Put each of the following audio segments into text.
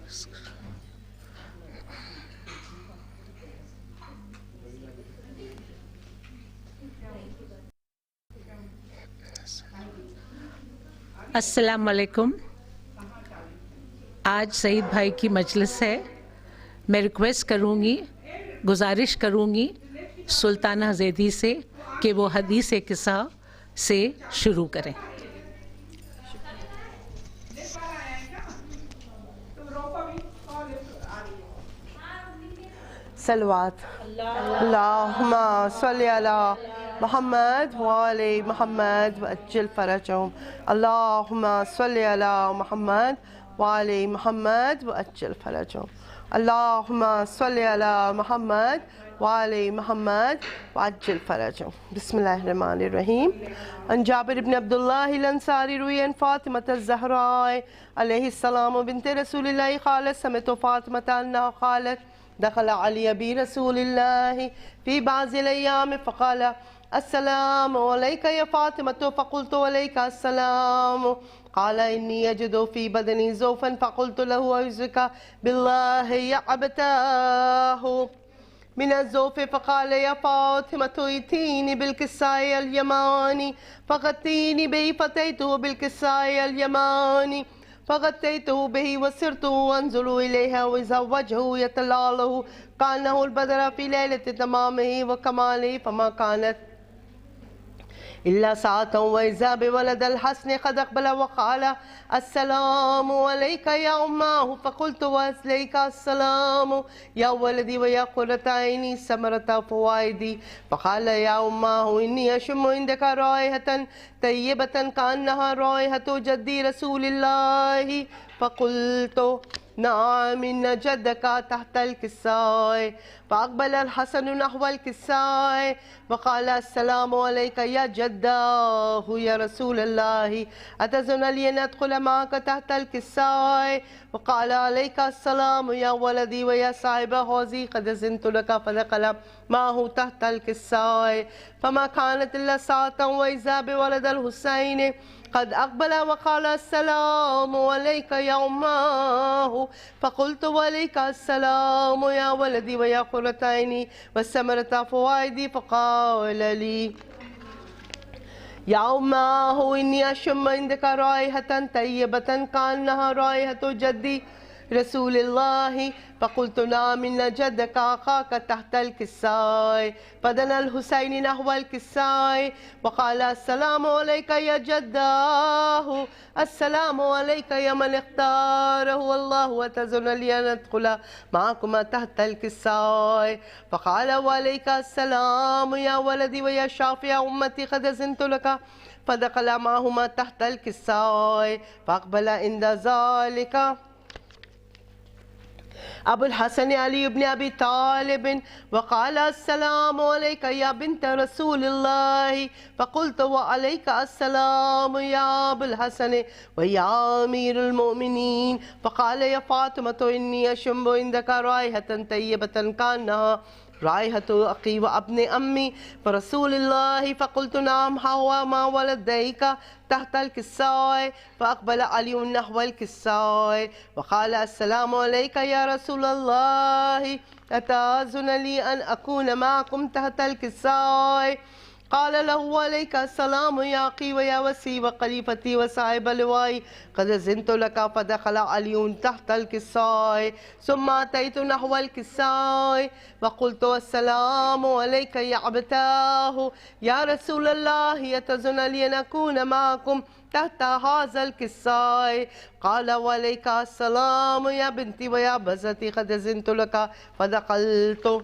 السلام علیکم. آج سعید بھائی کی مجلس ہے. میں ریکویسٹ کروں گی، گزارش کروں گی سلطانہ زیدی سے کہ وہ حدیث قصہ سے شروع کریں. صلوات اللہم صلی علی محمد وآل محمد وعجل فرجهم. اللہم صلی علی محمد وآل محمد وعجل فرجهم. اللہم صلی علی محمد وآل محمد وعجل فرجهم. بسم اللہ الرحمن الرحیم. عن جابر بن عبداللہ الانصاری روی عن فاطمة الزہراء علیہ السلام بنت رسول اللہ قالت سمعت فاطمة انہا قالت دخل علی بی رسول اللہ فی بعض الایام فقال السلام علیک یا فاطمة فقلت علیک السلام قال انی یجد فی بدنی ضعفا فقلت له اعوذک باللہ یا ابتاہ من الضعف فقال یا فاطمة ائتینی بالکساء الیمانی فغطینی بی فتیته بالکساء الیمانی فغطيته به وسرت وانظر إليها وإذا وجهه يتلاله كأنه البدر في ليلة تمامه وكماله فما كانت إلا ساعة وإذا بولد الحسن قد أقبل وقال السلام عليك يا أماه فقلت وعليك السلام يا ولدي ويا قرة عيني ثمرة فوائدي فقال يا أماه إني أشم عندك رائحة طيبة كأنها رائحة جدي رسول الله فقلت نعم إن جدك تحت الكساء فأقبل الحسن نحو الكساء وقال السلام عليك يا جداه يا رسول الله أتظن لي أن أدخل معك تحت الكساء وقال عليك السلام يا ولدي ويا صاحب حوزي قد أذنت لك فدخل معه تحت الكساء فما كانت إلا ساعة وإذا بولد الحسين قد أقبل وقال السلام عليك يا أماه فقلت وعليك السلام يا ولدي ويا قرة عيني والثمرة فوائدي فقال لي يا أماه إني أشم عندك رائحة طيبة كأنها رائحة جدي رسول الله فقلت نعم إن جدك أخاك تحت الكساء فدنا الحسين نحو الكساء وقال السلام عليك يا جداه السلام عليك يا من اختاره الله وتظن لي أن أدخل معكما تحت الكساء فقال وعليك السلام يا ولدي ويا شافع أمتي قد أذنت لك فدخل معهما تحت الكساء فأقبل عند ذلك ابو الحسن علی بن ابی طالب وقال السلام علیک یا بنت رسول اللہ فقلت وعلیک السلام یا ابو الحسن ویا امیر المؤمنین فقال یا فاطمة انی اشم عندك رائحة طیبة کانها رائحة أخي وابن أمي فرسول الله فقلت نعم هو ما ولديك تحت الكساء فأقبل علي نحو الكساء وقال السلام عليك يا رسول الله أتأذن لي أن أكون معكم تحت الكساء قال له عليك السلام يا أخي ويا وسي وخليفتي وصاحب لواي قد أذنت لك فدخل علي تحت الكساء ثم أتيت نحو الكساء وقلت السلام عليك يا أبتاه يا رسول الله يتظن لي أن أكون معكم تحت هذا الكساء قال وعليك السلام يا بنتي ويا بزتي قد أذنت لك فدخلت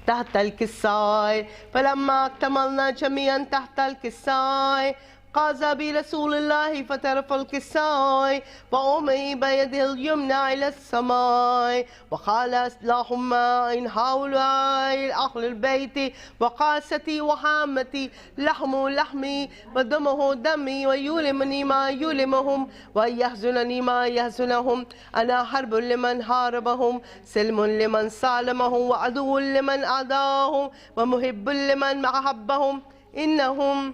تحت الكساء فلما اكتملنا جميعا تحت الكساء قاز برسول الله فترف الكساء وأمي بيده اليمنى إلى السماء وقال اللهم إن هؤلاء أهل البيت وقاستي وحامتي لحم لحمي ودمه دمي ويؤلمني ما يؤلمهم ويحزنني ما يحزنهم أنا حرب لمن حاربهم سلم لمن سالمهم وعدو لمن أعداهم ومحب لمن أحبهم إنهم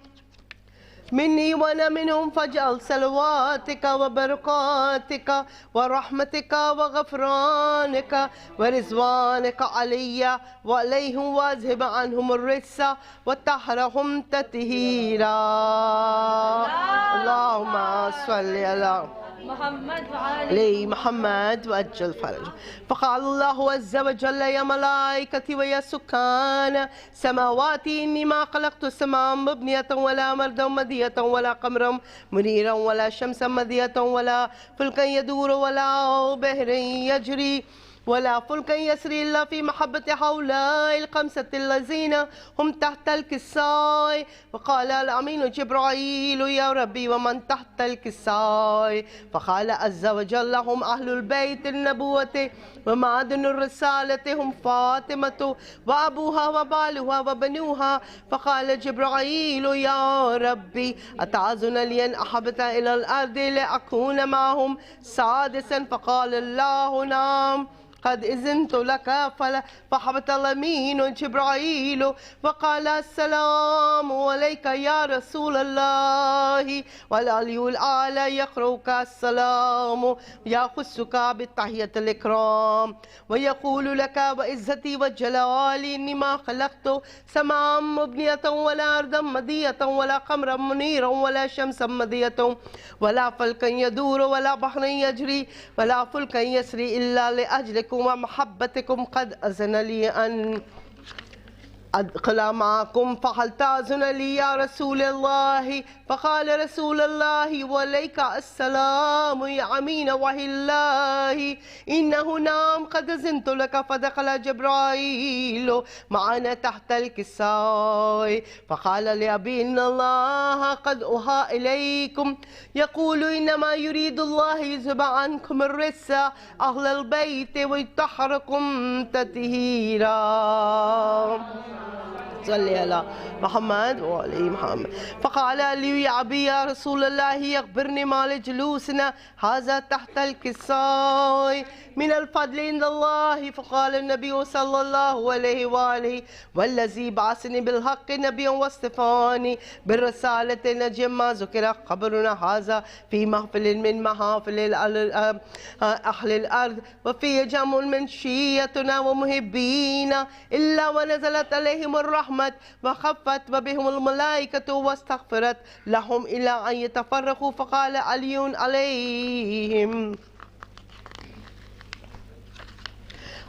مني وأنا منهم فاجعل صلواتك وبركاتك ورحمتك وغفرانك ورضوانك علي وعليهم واذهب عنهم الرجس وطهرهم تطهيرا. اللهم صل على محمد وعلى محمد وأجل فرجه. فقال الله عز وجل يا ملائكتي ويا سكان سماواتي إني ما خلقت السماء مبنية ولا مردا مدية ولا قمرا منيرا ولا شمسا مدية ولا فلكا يدور ولا بحر يجري ولا فلكا يسري إلا في محبة هؤلاء الخمسة الذين هم تحت الكساء. وقال الأمين جبرائيل يا ربي ومن تحت الكساء؟ فقال عز وجل هم أهل البيت النبوة ومعدن الرسالة هم فاطمة وأبوها وبالها وبنوها. فقال جبرائيل يا ربي أتعزن لي أن أحبت إلى الأرض لأكون معهم سادسا؟ فقال الله نعم قد إذنت لك. فحبط الأمين جبرائيل وقال السلام عليك يا رسول الله والعلي الأعلى يقرؤك السلام يخصك بالتحية الإكرام ويقول لك وعزتي وجلالي إني ما خلقت سماء مبنية ولا أرضا مدية ولا قمرا منيرا ولا شمسا مدية ولا فلكا يدور ولا بحر يجري ولا فلكا يسري إلا لأجلكم ومحبتكم قد أذن لي أن أدخل معكم. فهل تأذن لي يا رسول الله؟ فقال رسول الله وعليك السلام يا أمين وحي الله إنه نعم قد أذنت لك. فدخل جبرائيل معنا تحت الكساء فقال لأبي إن الله قد أوحى إليكم يقول إنما يريد الله يذهب عنكم الرجس أهل البيت ويطهركم تطهيرا. صلي على محمد وعلى محمد. فقال لي يا أبي يا رسول الله أخبرني ما لجلوسنا هذا تحت الكساء من الفضل عند الله. فقال النبي صلى الله عليه وآله والذي بعثني بالحق نبيا واصطفاني بالرسالة نجم ما ذكر خبرنا هذا في محفل من محافل أهل الأرض وفي جمع من شيعتنا ومحبينا إلا ونزلت عليهم الرحمة وخفت وبهم الملائكة واستغفرت لهم إلى أن يتفرقوا. فقال علي عليهم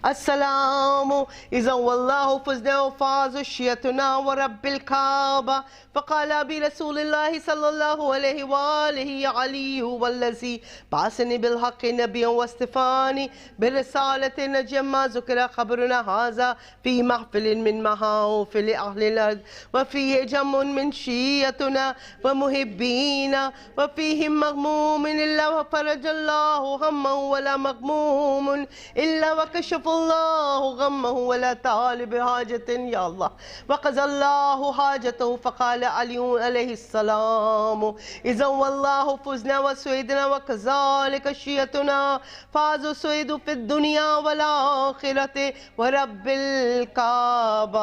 السلام إذا والله فزنا وفاز شيتنا ورب الكعبة. فقال أبي رسول الله صلى الله عليه وآله يا علي والذي بعثني بالحق نبيا واصطفاني بالرسالة نجم ما ذكر خبرنا هذا في محفل من محافل أهل الأرض وفيه جمع من شيعتنا ومحبينا وفيهم مغموم إلا وفرج الله همه ولا مغموم إلا وكشف الله غمه ولا طالب حاجة يا الله وقضى الله حاجته. فقال علي عليه السلام إذا والله فزنا وسعدنا وكذلك شيعتنا فازوا سعدوا في الدنيا والآخرة ورب الكعبة.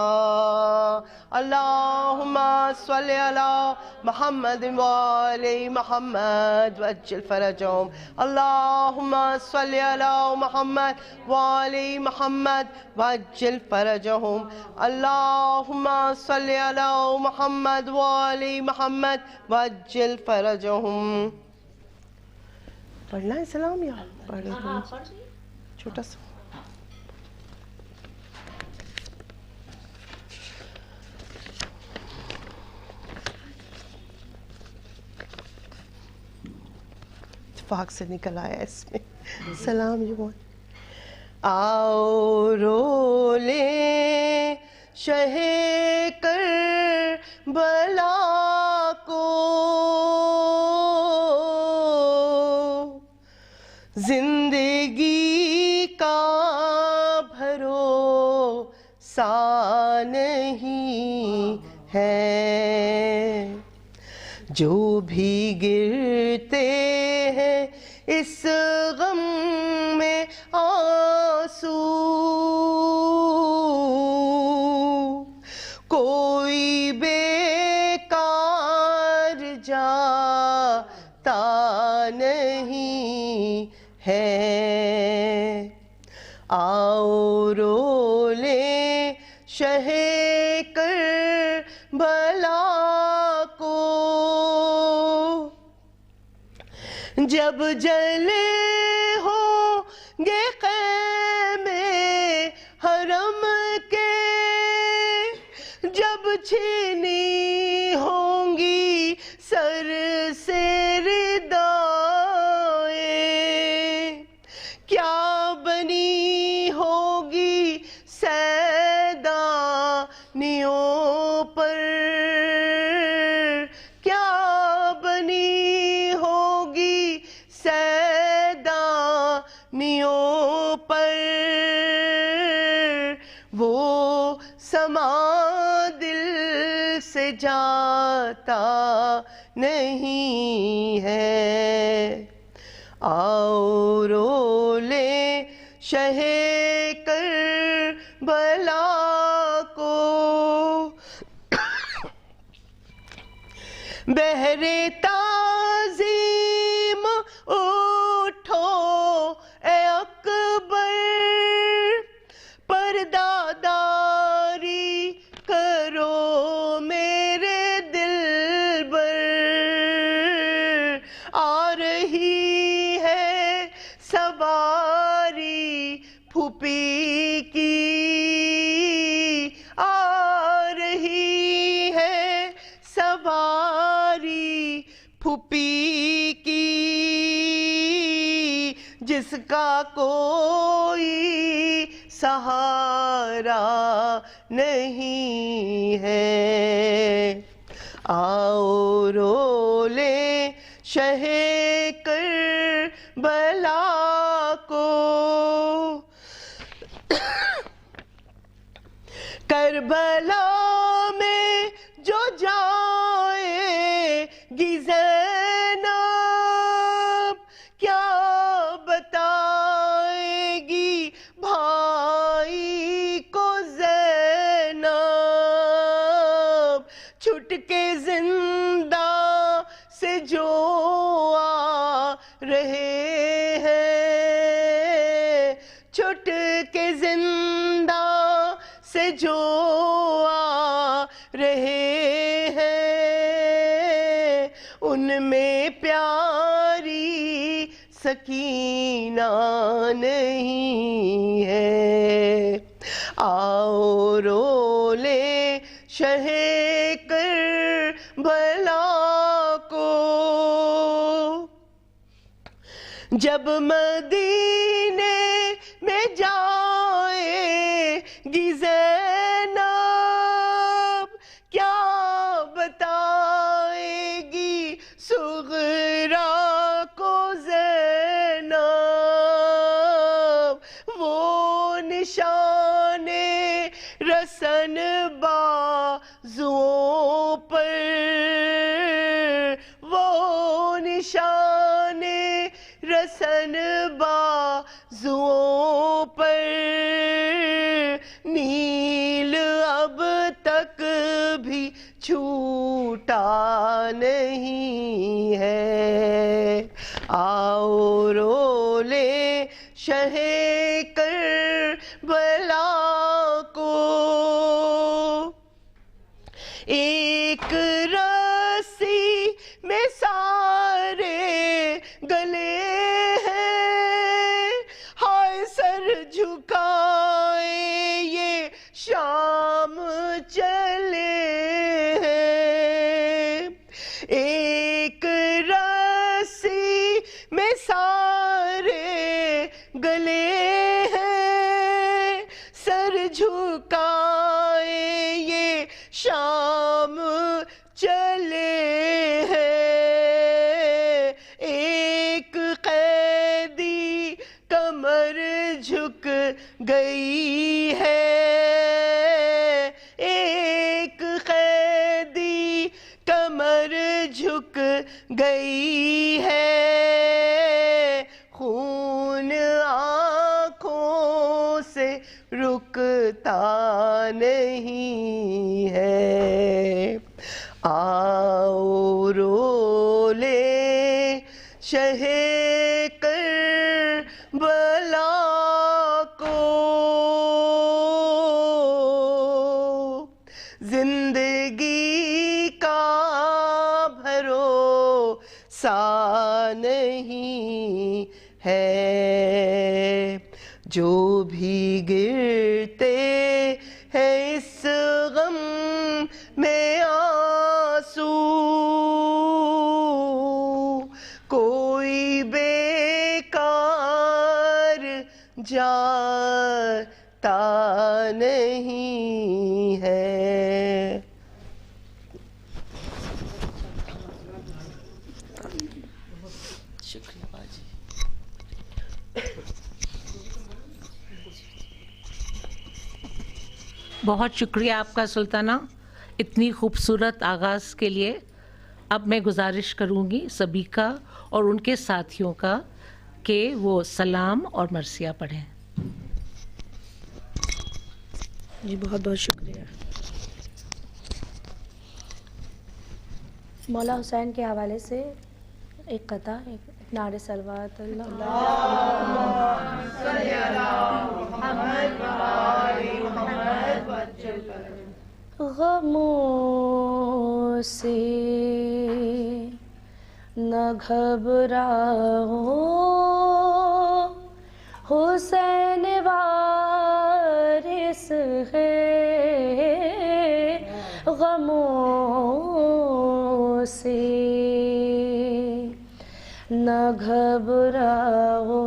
اللهم صل على محمد وآل محمد وأجل فرجهم. اللهم صل على محمد وآل محمد وأجل فرجهم. اللهم صل على محمد وآل محمد وأجل فرجهم. پڑھنا ہے سلام یا پڑھ رہے چھوٹا سا اتفاق سے نکل آیا اس میں سلام جو آؤ رو لے شہ کربلا کو زندگی کا بھروسہ نہیں ہے جو بھی گرتے ہیں اس غم میں آنسو کوئی بیکار جا آؤ رو لے شہ کربلا کو، جب جلے ہوں گے خیمے حرم کے، جب چھینی ہوں گی سر سے ردائیں، کیا بنی ہوگی سیدانیوں پر، کیا بنی ہوگی سیدانیوں پر، وہ سما دل سے جاتا نہیں ہے، آؤ رو لے شہ کربلا کو، بحر تعظیم اٹھو اے اکبر، پردہ داری کرو میرے دلبر، آ رہی ہے سواری پھوپھی کی، آ رہی ہے سواری پھوپھی کی، جس کا کوئی سہارا نہیں ہے، آؤ رو لے شہ کربلا کو، کربلا میں جو جائے گی زینب، کیا بتائے گی بھائی کو زینب، چھٹ کے زندہ سے جو آ رہے ہیں، چھٹ کے زندہ سے جو آ رہے ہیں، ان میں پیاری سکینہ نہیں ہے، آؤ رو لے شہ کربلا کو، جب مدینے میں جائے گی زینب، کیا بتائے گی صغرا کو زینب، وہ نشان رسن بازوں پر، وہ نشان رسن بازوں پر، نیل اب تک بھی چھوٹا نہیں ہے، آؤ رو لے شہ کربلا کو، ایک رسی میں سارے گلے ہیں، ہائے سر جھکائے یہ شام چلے ہیں، ایک رسی میں سارے گلے ہیں، سر جھکائے یہ شام چلے ہیں، ایک قیدی کمر جھک گئی ہے، ایک قیدی کمر جھک گئی ہے، خون آنکھوں سے رکتا نہیں ہے، آؤ رو لے شہ کربلا ہے جو بھی گرتے ہیں اس غم میں آنسو کوئی بیکار جاتا نہیں ہے. شکریہ باجی. بہت شکریہ آپ کا سلطانہ اتنی خوبصورت آغاز کے لیے. اب میں گزارش کروں گی سبھی کا اور ان کے ساتھیوں کا کہ وہ سلام اور مرثیہ پڑھیں. جی بہت بہت شکریہ. مولا حسین کے حوالے سے ایک قطع، ایک نعرہ صلوات غموں سے نہ گھبراؤ حسین وارث ہے غموں سے نہ گھبراؤ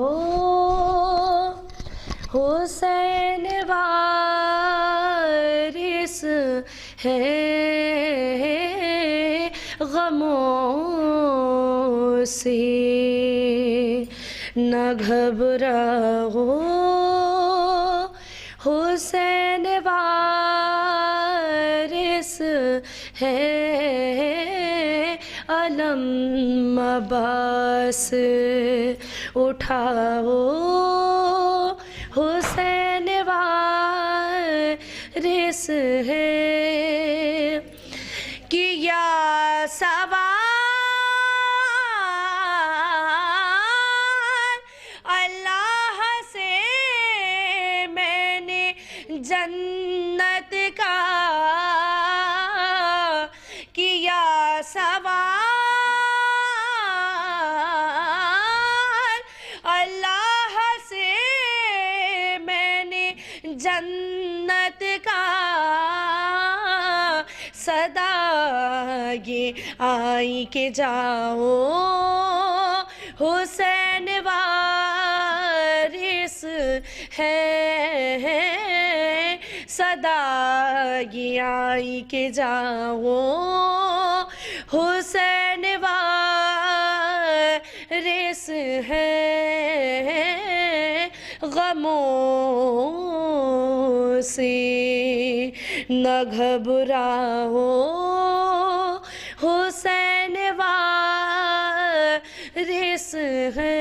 حسین وارث ہے غموں سے نہ گھبراؤ حسین وارث ہے علم عباس اٹھاؤ حسین وارث ہے کیا سوال اللہ سے میں نے جنت کا کیا سوال اللہ سے میں نے جنت کا صدا یہ آئی کہ جاؤ حسین وارث ہے صدا یہ آئی کہ جاؤ حسین وارث ہے غموں سے نہ گھبراؤ حسین وارث ہے.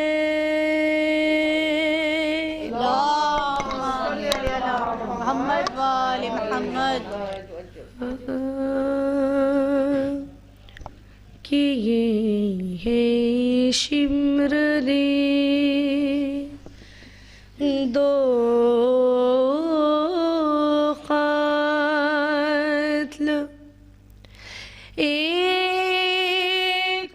محمد وآل محمد. کہ یہ ہے شمر لے دو قتل ایک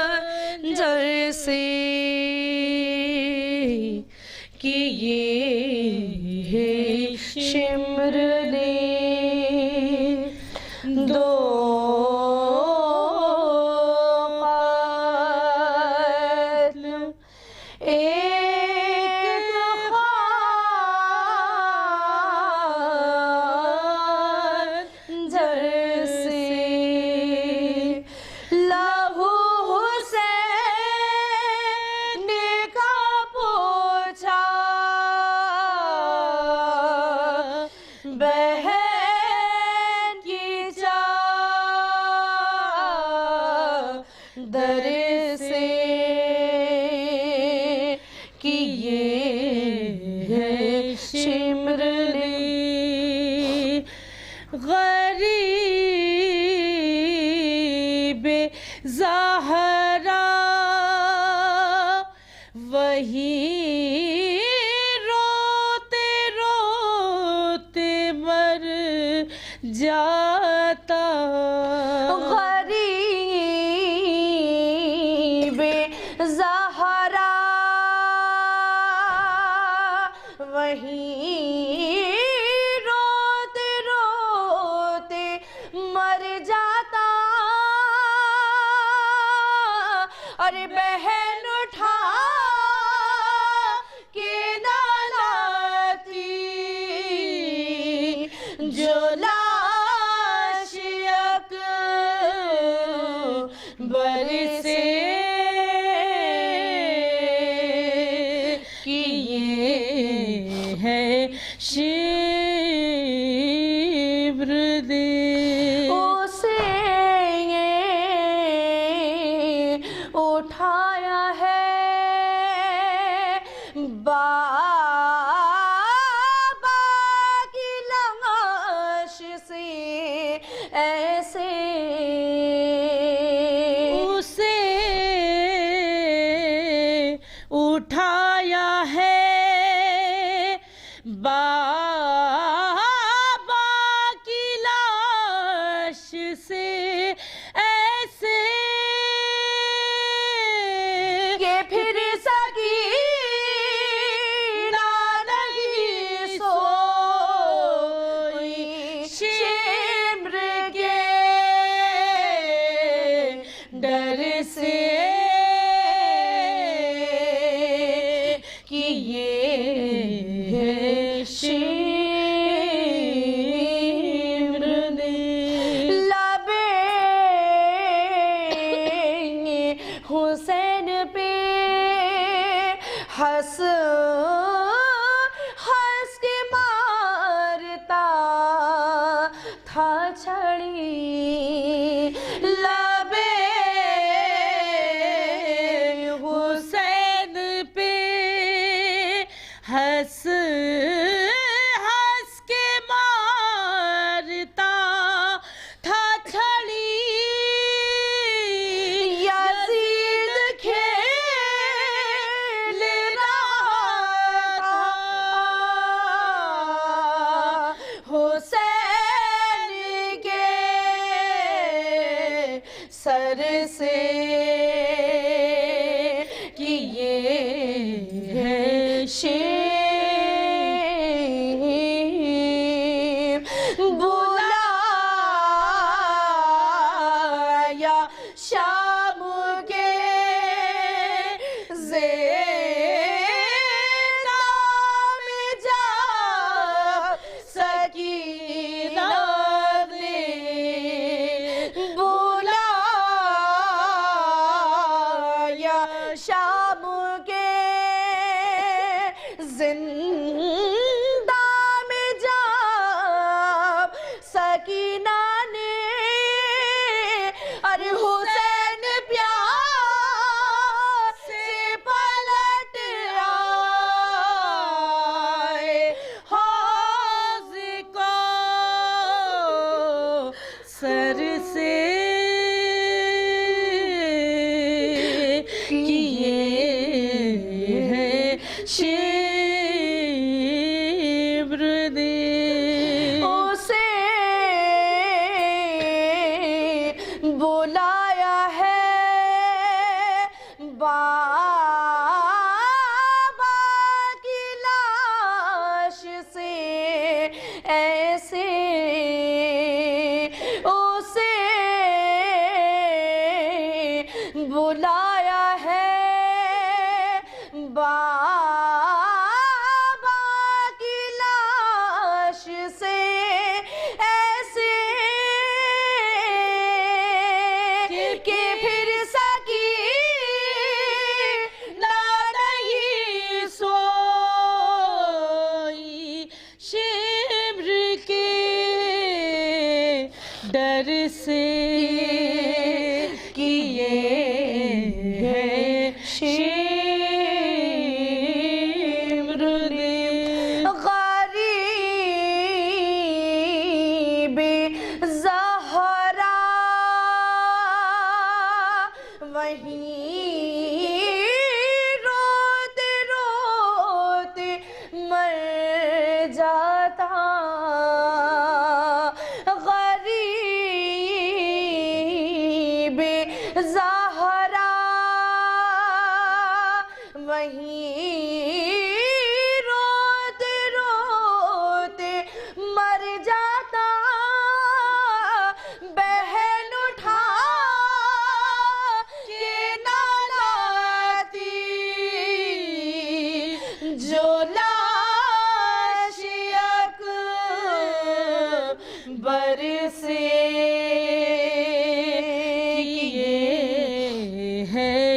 خنجر سے کہ یہ ہے شمر لے دو قتل ایک خنجر سے لہو حسین کا پوچھا بہن کی چادر سے کہ یہ ہے شمر لے غریب زہرا وہی روتے روتے مر جاتا غریب وہیں روتے روتے مر جاتا اور بہن اٹھا کے لاتی جو لاش اکبر سے کہ یہ ہے شبر دل اسے اٹھایا ہے بابا کی لاش سے ایسے اسے اٹھایا ہے بابا کی لاش سے ایسے کہ پھر سکینہ نہیں سوئی شمر کے ڈر سے کہ یہ ہے شمر دل لبے حسین پہ ہنس ہنس کے مارتا تھا چھڑی لبے حسین پہ ہنس ہنس کے مارتا تھا چھڑی یزید کھیل رہا تھا حسین کے سر سے کہ یہ ہے بلایا شام کے زینا میں جا سکینہ نے بلایا شام کے زندہ میں جب سکینہ نے ارے حسین پیار سے پلٹ آئے حوض کو سر سے کہ یہ ہے شبر دل اسے بلایا ہے بابا کی لاش سے ایسے اسے بلایا ہے بابا کی لاش سے ایسے کہ پھر سکینہ نہیں سوئی شمر کے ڈر سے کہ یہ ہے شمر دل غریب زہرا وہیں روتے روتے مر جاتا غریب زہرا وہیں روتے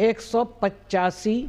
185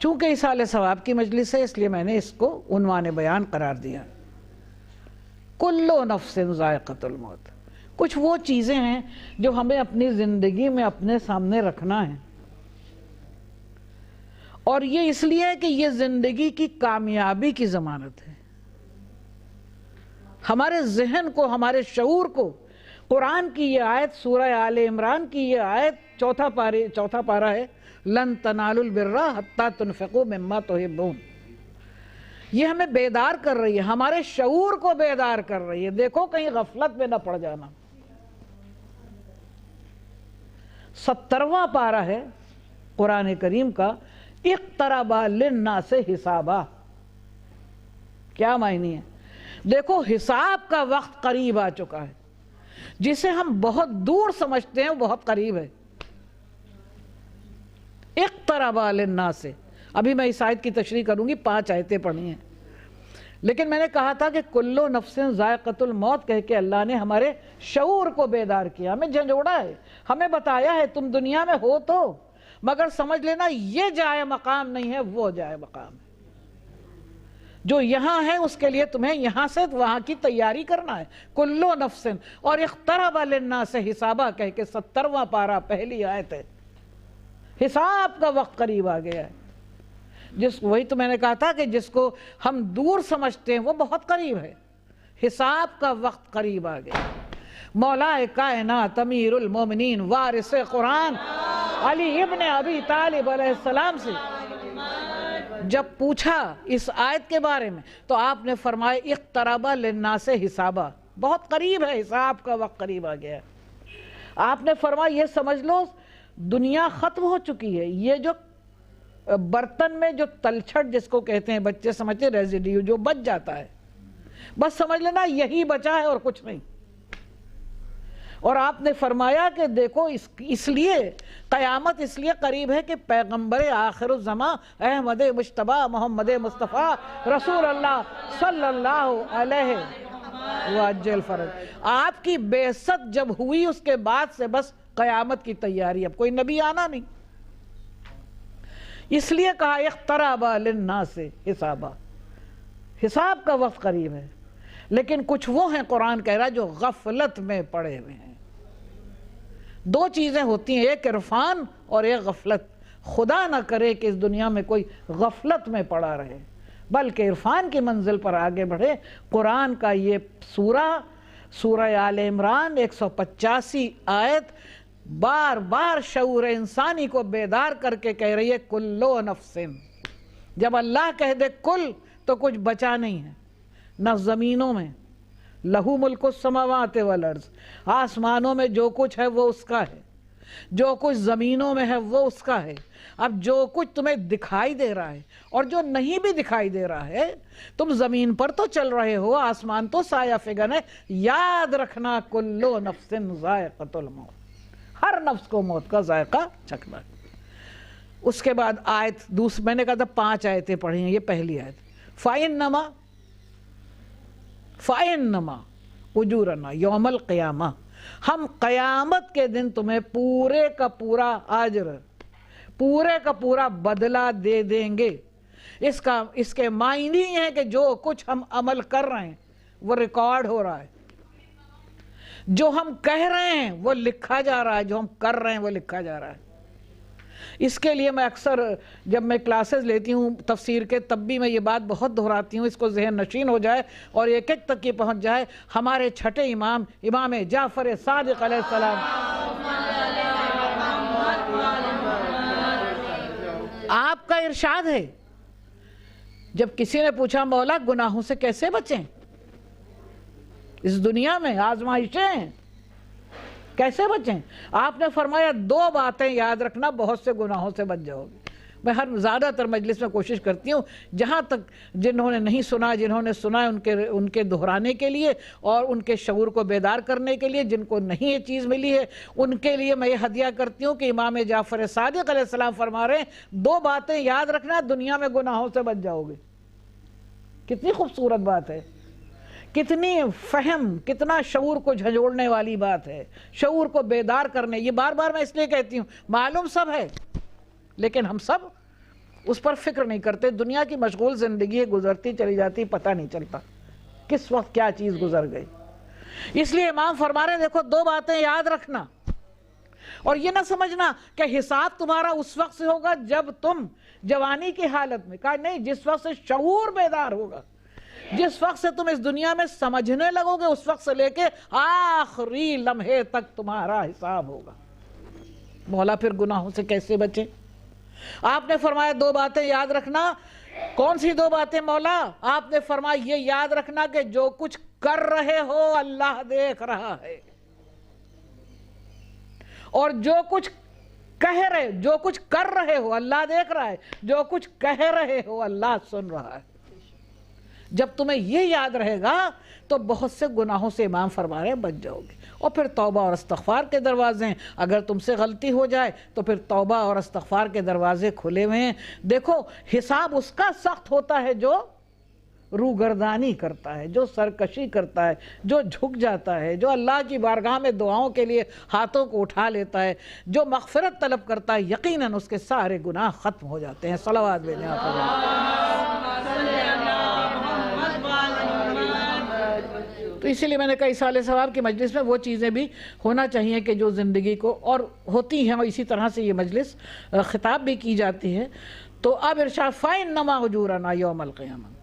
چونکہ ایصال ثواب کی مجلس ہے اس لیے میں نے اس کو عنوان بیان قرار دیا۔ کلو نفس ذائقۃ الموت، کچھ وہ چیزیں ہیں جو ہمیں اپنی زندگی میں اپنے سامنے رکھنا ہے، اور یہ اس لیے کہ یہ زندگی کی کامیابی کی ضمانت ہے۔ ہمارے ذہن کو، ہمارے شعور کو قرآن کی یہ آیت، سورہ آل عمران کی یہ آیت، چوتھا پارہ ہے، لن تنالوا البر حتی تنفقوا مما تحبون، یہ ہمیں بیدار کر رہی ہے، ہمارے شعور کو بیدار کر رہی ہے۔ دیکھو کہیں غفلت میں نہ پڑ جانا۔ 70واں پارہ ہے قرآن کریم کا، اقترب للناس حسابا، کیا معنی ہے؟ دیکھو حساب کا وقت قریب آ چکا ہے، جسے ہم بہت دور سمجھتے ہیں وہ بہت قریب ہے۔ اقترب للناس، ابھی میں اس آیت کی تشریح کروں گی، 5 آیتیں پڑھی ہیں، لیکن میں نے کہا تھا کہ کلو نفس ذائقۃ الموت کہہ کے اللہ نے ہمارے شعور کو بیدار کیا، ہمیں جھنجھوڑا ہے، ہمیں بتایا ہے تم دنیا میں ہو تو، مگر سمجھ لینا یہ جائے مقام نہیں ہے، وہ جائے مقام ہے۔ جو یہاں ہے اس کے لیے تمہیں یہاں سے وہاں کی تیاری کرنا ہے۔ کلو نفس، اور اقترب للناس حسابا کہہ کے 70واں پارہ پہلی آیت ہے۔ حساب کا وقت قریب آ گیا ہے، وہی تو میں نے کہا تھا کہ جس کو ہم دور سمجھتے ہیں وہ بہت قریب ہے، حساب کا وقت قریب آ گیا۔ مولا کائنات امیر المومنین وارث قرآن علی ابن ابی طالب علیہ السلام سے جب پوچھا اس آیت کے بارے میں تو آپ نے فرمایا اقترب للناس حسابا، بہت قریب ہے، حساب کا وقت قریب آ گیا ہے۔ آپ نے فرمایا یہ سمجھ لو دنیا ختم ہو چکی ہے، یہ جو برتن میں جو تلچھٹ جس کو کہتے ہیں بچے سمجھتے ریزیڈیو جو بچ جاتا ہے، بس سمجھ لینا یہی بچا ہے اور کچھ نہیں۔ اور آپ نے فرمایا کہ دیکھو اس لیے قیامت اس لیے قریب ہے کہ پیغمبر آخر الزماں احمد مجتبیٰ محمد مصطفیٰ رسول اللہ صلی اللہ علیہ وآلہ فرج، آپ کی بعثت جب ہوئی اس کے بعد سے بس قیامت کی تیاری، اب کوئی نبی آنا نہیں، اس لیے کہا اقترب للناس حسابا، حساب کا وقت قریب ہے۔ لیکن کچھ وہ ہیں قرآن کہہ رہا جو غفلت میں پڑے ہوئے ہیں۔ 2 چیزیں ہوتی ہیں، ایک عرفان اور ایک غفلت۔ خدا نہ کرے کہ اس دنیا میں کوئی غفلت میں پڑا رہے، بلکہ عرفان کی منزل پر آگے بڑھے۔ قرآن کا یہ سورہ آل عمران 185 آیت بار بار شعور انسانی کو بیدار کر کے کہہ رہی ہے کلو نفس۔ جب اللہ کہہ دے کل تو کچھ بچا نہیں ہے، نہ زمینوں میں، لہو ملک السماوات والارض، آسمانوں میں جو کچھ ہے وہ اس کا ہے، جو کچھ زمینوں میں ہے وہ اس کا ہے۔ اب جو کچھ تمہیں دکھائی دے رہا ہے اور جو نہیں بھی دکھائی دے رہا ہے، تم زمین پر تو چل رہے ہو، آسمان تو سایہ فگن ہے، یاد رکھنا کلو نفس ذائقۃ الموت، ہر نفس کو موت کا ذائقہ چکھنا ہے۔ اس کے بعد آیت میں نے کہا تھا 5 آیتیں پڑھی ہیں، یہ پہلی آیت فَإِنَّمَا أُجُورَنَا یوم القیامہ، ہم قیامت کے دن تمہیں پورے کا پورا اجر، پورے کا پورا بدلہ دے دیں گے۔ اس کے معنی یہ ہے کہ جو کچھ ہم عمل کر رہے ہیں وہ ریکارڈ ہو رہا ہے، جو ہم کہہ رہے ہیں وہ لکھا جا رہا ہے، جو ہم کر رہے ہیں وہ لکھا جا رہا ہے۔ اس کے لیے میں اکثر جب میں کلاسز لیتی ہوں تفسیر کے تب بھی میں یہ بات بہت دہراتی ہوں، اس کو ذہن نشین ہو جائے اور ایک ایک تک یہ پہنچ جائے۔ ہمارے چھٹے امام جعفر صادق علیہ السلام، آپ کا ارشاد ہے جب کسی نے پوچھا مولا گناہوں سے کیسے بچیں، اس دنیا میں آزمائشیں ہیں کیسے بچیں، آپ نے فرمایا 2 باتیں یاد رکھنا، بہت سے گناہوں سے بچ جاؤ گے۔ میں زیادہ تر مجلس میں کوشش کرتی ہوں جہاں تک جنہوں نے نہیں سنا، جنہوں نے سنا ان کے دہرانے کے لیے اور ان کے شعور کو بیدار کرنے کے لیے، جن کو نہیں یہ چیز ملی ہے ان کے لیے میں یہ ہدیہ کرتی ہوں کہ امام جعفر صادق علیہ السلام فرما رہے ہیں 2 باتیں یاد رکھنا، دنیا میں گناہوں سے بچ جاؤ گے۔ کتنی خوبصورت بات ہے، کتنی فہم، کتنا شعور کو جھنجھوڑنے والی بات ہے، شعور کو بیدار کرنے۔ یہ بار بار میں اس لیے کہتی ہوں، معلوم سب ہے لیکن ہم سب اس پر فکر نہیں کرتے. دنیا کی مشغول زندگی گزرتی چلی جاتی، پتہ نہیں چلتا کس وقت کیا چیز گزر گئی. اس لیے امام فرما رہے ہیں دیکھو 2 باتیں یاد رکھنا، اور یہ نہ سمجھنا کہ حساب تمہارا اس وقت سے ہوگا جب تم جوانی کی حالت میں. کہا نہیں، جس وقت سے شعور بیدار ہوگا، جس وقت سے تم اس دنیا میں سمجھنے لگو گے، اس وقت سے لے کے آخری لمحے تک تمہارا حساب ہوگا. مولا پھر گناہوں سے کیسے بچے؟ آپ نے فرمایا 2 باتیں یاد رکھنا. کون سی 2 باتیں مولا؟ آپ نے فرمایا یہ یاد رکھنا کہ جو کچھ کر رہے ہو اللہ دیکھ رہا ہے، اور جو کچھ کر رہے ہو اللہ دیکھ رہا ہے، جو کچھ کہہ رہے ہو اللہ سن رہا ہے. جب تمہیں یہ یاد رہے گا تو بہت سے گناہوں سے امام فرما رہے ہیں بچ جاؤ گے. اور پھر توبہ اور استغفار کے دروازے ہیں. اگر تم سے غلطی ہو جائے تو پھر توبہ اور استغفار کے دروازے کھلے ہوئے ہیں. دیکھو حساب اس کا سخت ہوتا ہے جو روگردانی کرتا ہے، جو سرکشی کرتا ہے، جو جھک جاتا ہے، جو اللہ کی بارگاہ میں دعاؤں کے لیے ہاتھوں کو اٹھا لیتا ہے، جو مغفرت طلب کرتا ہے، یقیناً اس کے سارے گناہ ختم ہو جاتے ہیں. صلوات بھیجیں آپ تو اسی لیے میں نے کہا ایصال ثواب کی مجلس میں وہ چیزیں بھی ہونا چاہیے کہ جو زندگی کو اور ہوتی ہیں، اور اسی طرح سے یہ مجلس خطاب بھی کی جاتی ہے. تو اب ارشاد فَإِنَّمَا أُجُورَنَا يَوْمَ الْقِيَامَةِ،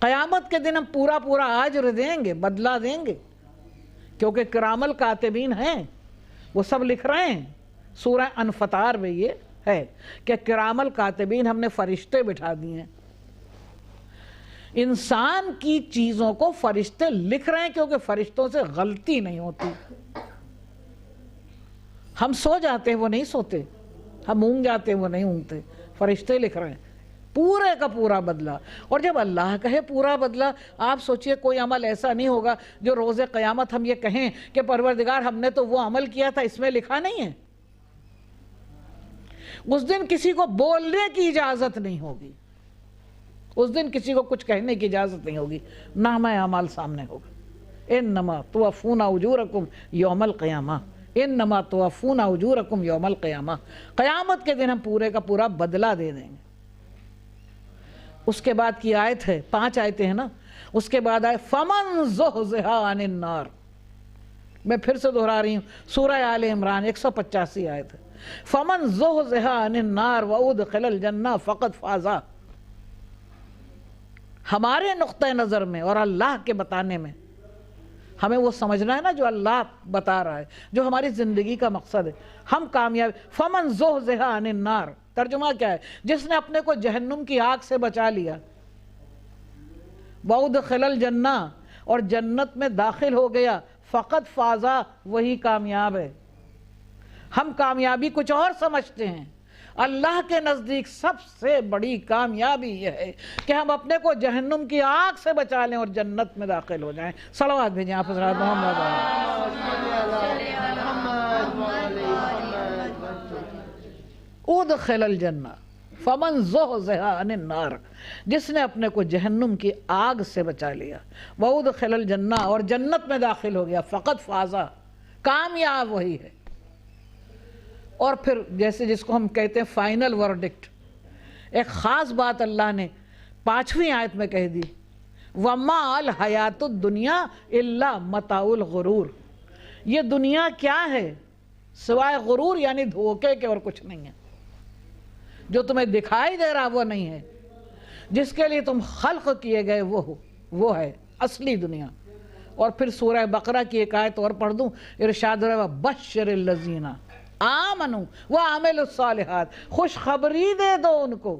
قیامت کے دن ہم پورا اجر دیں گے، بدلہ دیں گے، کیونکہ کرام الکاتبین ہیں، وہ سب لکھ رہے ہیں. سورہ انفطار میں یہ ہے کہ کرام الکاتبین ہم نے فرشتے بٹھا دیے ہیں. انسان کی چیزوں کو فرشتے لکھ رہے ہیں کیونکہ فرشتوں سے غلطی نہیں ہوتی. ہم سو جاتے ہیں وہ نہیں سوتے، ہم اونگ جاتے ہیں وہ نہیں اونگتے. فرشتے لکھ رہے ہیں پورے کا پورا بدلہ. اور جب اللہ کہے پورا بدلہ، آپ سوچئے کوئی عمل ایسا نہیں ہوگا جو روز قیامت ہم یہ کہیں کہ پروردگار ہم نے تو وہ عمل کیا تھا، اس میں لکھا نہیں ہے. اس دن کسی کو بولنے کی اجازت نہیں ہوگی، اس دن کسی کو کچھ کہنے کی اجازت نہیں ہوگی. نامہ اعمال سامنے ہوگا. انما توفون اجورکم یوم القیامہ، انما توفون اجورکم یوم القیامہ. قیامت کے دن ہم پورے کا پورا بدلہ دے دیں گے. اس کے بعد کی آیت ہے، 5 آیتیں ہیں نا. اس کے بعد آئے فمن زحزح عن النار. میں پھر سے دہرا رہی ہوں، سورہ آل عمران 185 آیت ہے. فمن زحزح عن النار وادخل الجنہ فقد فاز. ہمارے نقطہ نظر میں اور اللہ کے بتانے میں ہمیں وہ سمجھنا ہے نا جو اللہ بتا رہا ہے، جو ہماری زندگی کا مقصد ہے. ہم کامیاب. فمن زحزح عن النار ترجمہ کیا ہے؟ جس نے اپنے کو جہنم کی آگ سے بچا لیا. وادخل الجنہ، اور جنت میں داخل ہو گیا. فقد فازا، وہی کامیاب ہے. ہم کامیابی کچھ اور سمجھتے ہیں. اللہ کے نزدیک سب سے بڑی کامیابی یہ ہے کہ ہم اپنے کو جہنم کی آگ سے بچا لیں اور جنت میں داخل ہو جائیں. صلوات بھیجیں آپ حضرات محمد. ادخل الجنہ فمن زحزح عن النار، جس نے اپنے کو جہنم کی آگ سے بچا لیا. وادخل الجنہ، اور جنت میں داخل ہو گیا. فقد فازا، کامیاب وہی ہے. اور پھر جیسے جس کو ہم کہتے ہیں فائنل ورڈکٹ، ایک خاص بات اللہ نے 5ویں آیت میں کہہ دی. وما الحیات الدنیا الا متاع الغرور. یہ دنیا کیا ہے سوائے غرور، یعنی دھوکے کے، اور کچھ نہیں ہے. جو تمہیں دکھائی دے رہا وہ نہیں ہے. جس کے لیے تم خلق کیے گئے وہ ہے اصلی دنیا. اور پھر سورہ بقرہ کی ایک آیت اور پڑھ دوں. ارشاد رہا بشر الذین آمنوا وعملوا الصالحات، خوشخبری دے دو ان کو.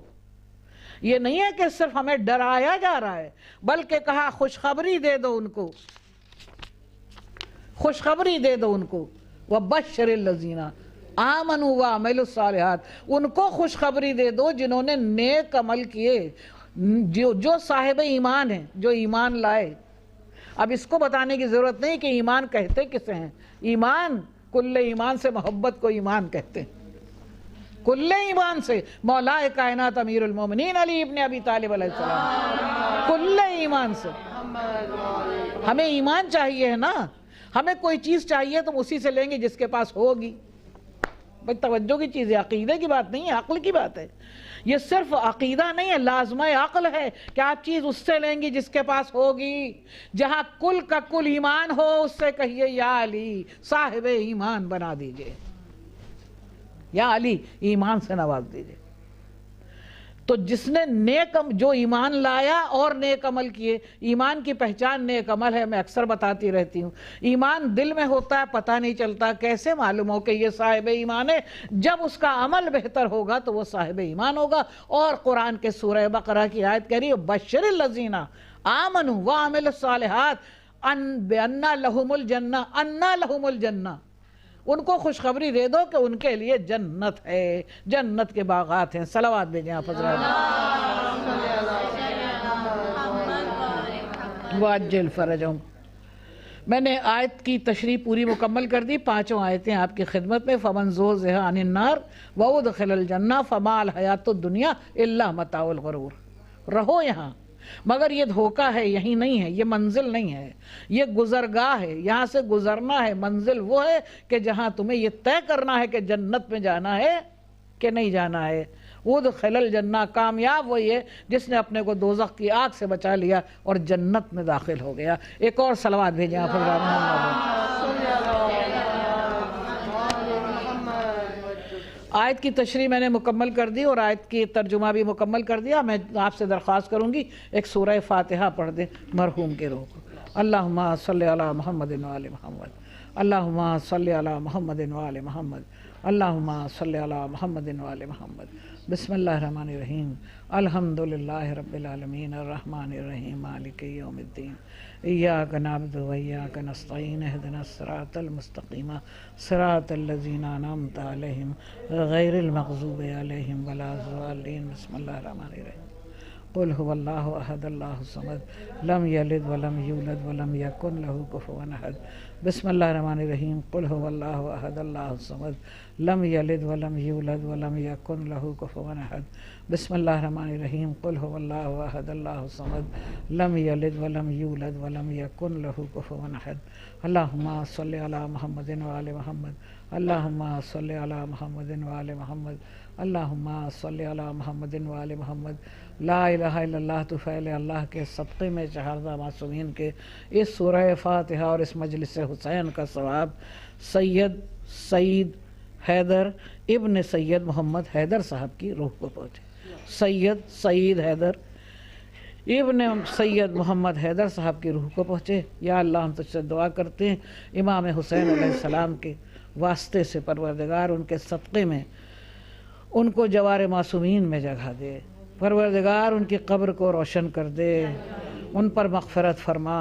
یہ نہیں ہے کہ صرف ہمیں ڈرایا جا رہا ہے، بلکہ کہا خوشخبری دے دو ان کو، خوشخبری دے دو ان کو. وبشر الذین آمنوا وعملوا الصالحات، ان کو خوشخبری دے دو جنہوں نے نیک عمل کیے، جو صاحب ایمان ہیں، جو ایمان لائے. اب اس کو بتانے کی ضرورت نہیں کہ ایمان کہتے کسے ہیں. ایمان، کل ایمان سے محبت کو ایمان کہتے ہیں. کل ایمان سے مولا کائنات امیر المومنین علی ابن ابی طالب علیہ السلام، کل ایمان سے. ہمیں ایمان چاہیے ہے نا. ہمیں کوئی چیز چاہیے تو ہم اسی سے لیں گے جس کے پاس ہوگی. بھئی توجہ کی چیز ہے، عقیدے کی بات نہیں ہے، عقل کی بات ہے. یہ صرف عقیدہ نہیں ہے، لازمہ عقل ہے کہ آپ چیز اس سے لیں گی جس کے پاس ہوگی. جہاں کل کا کل ایمان ہو اس سے کہیے یا علی صاحب ایمان بنا دیجئے، یا علی ایمان سے نواز دیجئے. تو جس نے جو ایمان لایا اور نیک عمل کیے، ایمان کی پہچان نیک عمل ہے. میں اکثر بتاتی رہتی ہوں، ایمان دل میں ہوتا ہے پتہ نہیں چلتا. کیسے معلوم ہو کہ یہ صاحب ایمان ہے؟ جب اس کا عمل بہتر ہوگا تو وہ صاحب ایمان ہوگا. اور قرآن کے سورہ بقرہ کی آیت کہہ رہی ہے بشر الذین آمنوا وعملوا الصالحات بأن لہم الجنہ، ان لہم الجنہ. ان کو خوشخبری دے دو کہ ان کے لیے جنت ہے، جنت کے باغات ہیں. صلوات بھیجیں آپ حضرات. وعجل فرجہم. میں نے آیت کی تشریح پوری مکمل کر دی. 5 آیتیں آپ کی خدمت میں. فمن زحزح عن النار وادخل الجنہ فما الحیاۃ الدنیا الا متاع الغرور. رہو یہاں مگر یہ دھوکہ ہے، یہی نہیں ہے، یہ منزل نہیں ہے، یہ گزرگاہ ہے. یہاں سے گزرنا ہے. منزل وہ ہے کہ جہاں تمہیں یہ طے کرنا ہے کہ جنت میں جانا ہے کہ نہیں جانا ہے. ادخل الجنہ، کامیاب وہی ہے جس نے اپنے کو دوزخ کی آگ سے بچا لیا اور جنت میں داخل ہو گیا. ایک اور صلوات بھیجیں آپ حضرات. آیت کی تشریح میں نے مکمل کر دی اور آیت کی ترجمہ بھی مکمل کر دیا. میں آپ سے درخواست کروں گی ایک سورہ فاتحہ پڑھ دیں مرحوم کے روح کو. اللہم صلی علی محمد وآل محمد، اللہم صلی علی محمد وآل محمد، اللہم صلی علی محمد وآل محمد. بسم اللہ الرحمن الرحیم. الحمدللہ رب العالمین الرحمن الرحیم مالک یوم الدین. ایاک نعبد و ایاک نستعین اہدنا الصراط المستقیم صراط الذین انعمت علیہم غیر المغضوب علیہم ولا الضالین. بسم اللہ الرحمن الرحیم. قل هو اللہ احد اللہ الصمد لم یلد ولم یولد ولم یکن له کفوا احد. بسم اللہ الرحمن الرحیم. قل هو اللہ احد اللہ الصمد لم یلد ولم یولد ولم یکن له کفوا احد. بسم اللہ الرحمن الرحیم. قل هو اللہ احد اللہ الصمد لم یلد ولم یولد ولم یکن له کفوا احد. اللہم صلی علی محمد وآل محمد، اللہم صلی علی محمد وآل محمد، اللہم صلی علی محمد وآل محمد. لا الہ الا اللہ تو فعل اللہ کے صدقے میں چہاردہ معصومین کے اس سورہ فاتحہ اور اس مجلس حسین کا ثواب سید سعید حیدر ابن سید محمد حیدر صاحب کی روح کو پہنچے. سید سعید حیدر ابن سید محمد حیدر صاحب کی روح کو پہنچے. یا اللہ ہم تجھ سے دعا کرتے ہیں امام حسین علیہ السلام کے واسطے سے پروردگار ان کے صدقے میں ان کو جوار معصومین میں جگہ دے. پروردگار ان کی قبر کو روشن کر دے، ان پر مغفرت فرما،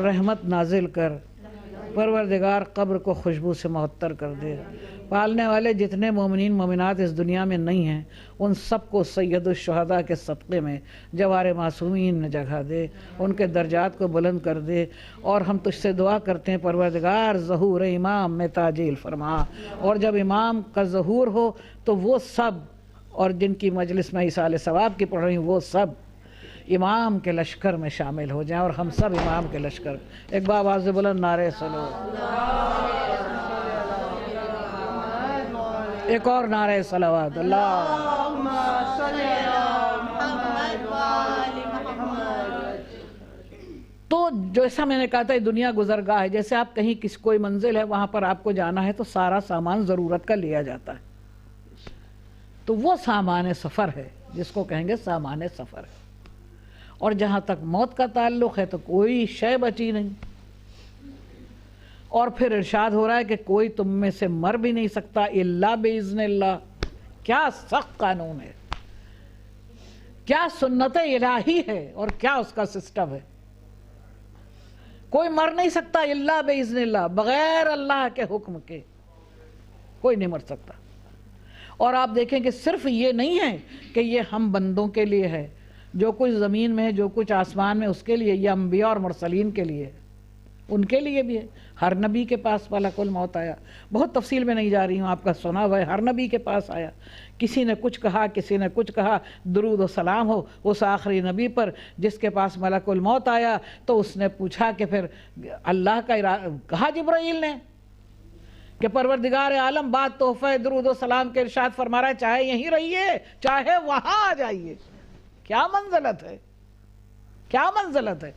رحمت نازل کر. پروردگار قبر کو خوشبو سے معطر کر دے. پالنے والے جتنے مومنین مومنات اس دنیا میں نہیں ہیں ان سب کو سید الشہداء کے صدقے میں جوار معصومین میں جگہ دے، ان کے درجات کو بلند کر دے. اور ہم تجھ سے دعا کرتے ہیں پروردگار ظہور امام میں تعجیل فرما. اور جب امام کا ظہور ہو تو وہ سب اور جن کی مجلس میں ایصال ثواب کی پڑھ رہی ہوں وہ سب امام کے لشکر میں شامل ہو جائیں اور ہم سب امام کے لشکر. ایک بار آواز بلند نعرہ صلو. ایک اور نعرہ صلوات. اللہم صلی علی محمد وآل محمد. تو جیسا میں نے کہا تھا یہ دنیا گزرگاہ ہے. جیسے آپ کہیں کوئی منزل ہے وہاں پر آپ کو جانا ہے تو سارا سامان ضرورت کا لیا جاتا ہے. تو وہ سامان سفر ہے جس کو کہیں گے سامان سفر ہے. اور جہاں تک موت کا تعلق ہے تو کوئی شے بچی نہیں. اور پھر ارشاد ہو رہا ہے کہ کوئی تم میں سے مر بھی نہیں سکتا الا باذن اللہ. کیا سخت قانون ہے، کیا سنت الہی ہے اور کیا اس کا سسٹم ہے. کوئی مر نہیں سکتا الا باذن اللہ، بغیر اللہ کے حکم کے کوئی نہیں مر سکتا. اور آپ دیکھیں کہ صرف یہ نہیں ہے کہ یہ ہم بندوں کے لیے ہے، جو کچھ زمین میں ہے جو کچھ آسمان میں اس کے لیے، یہ انبیاء اور مرسلین کے لیے، ان کے لیے بھی ہے. ہر نبی کے پاس ملک الموت آیا. بہت تفصیل میں نہیں جا رہی ہوں، آپ کا سنا ہوا ہے. ہر نبی کے پاس آیا، کسی نے کچھ کہا کسی نے کچھ کہا. درود و سلام ہو اس آخری نبی پر جس کے پاس ملک الموت آیا. تو اس نے پوچھا کہ پھر اللہ کا کہا جبرائیل نے کہ پروردگار عالم بعد تحفہ درود و سلام کے ارشاد فرما رہا ہے چاہے یہیں رہیے چاہے وہاں آ جائیے. کیا منزلت ہے، کیا منزلت ہے.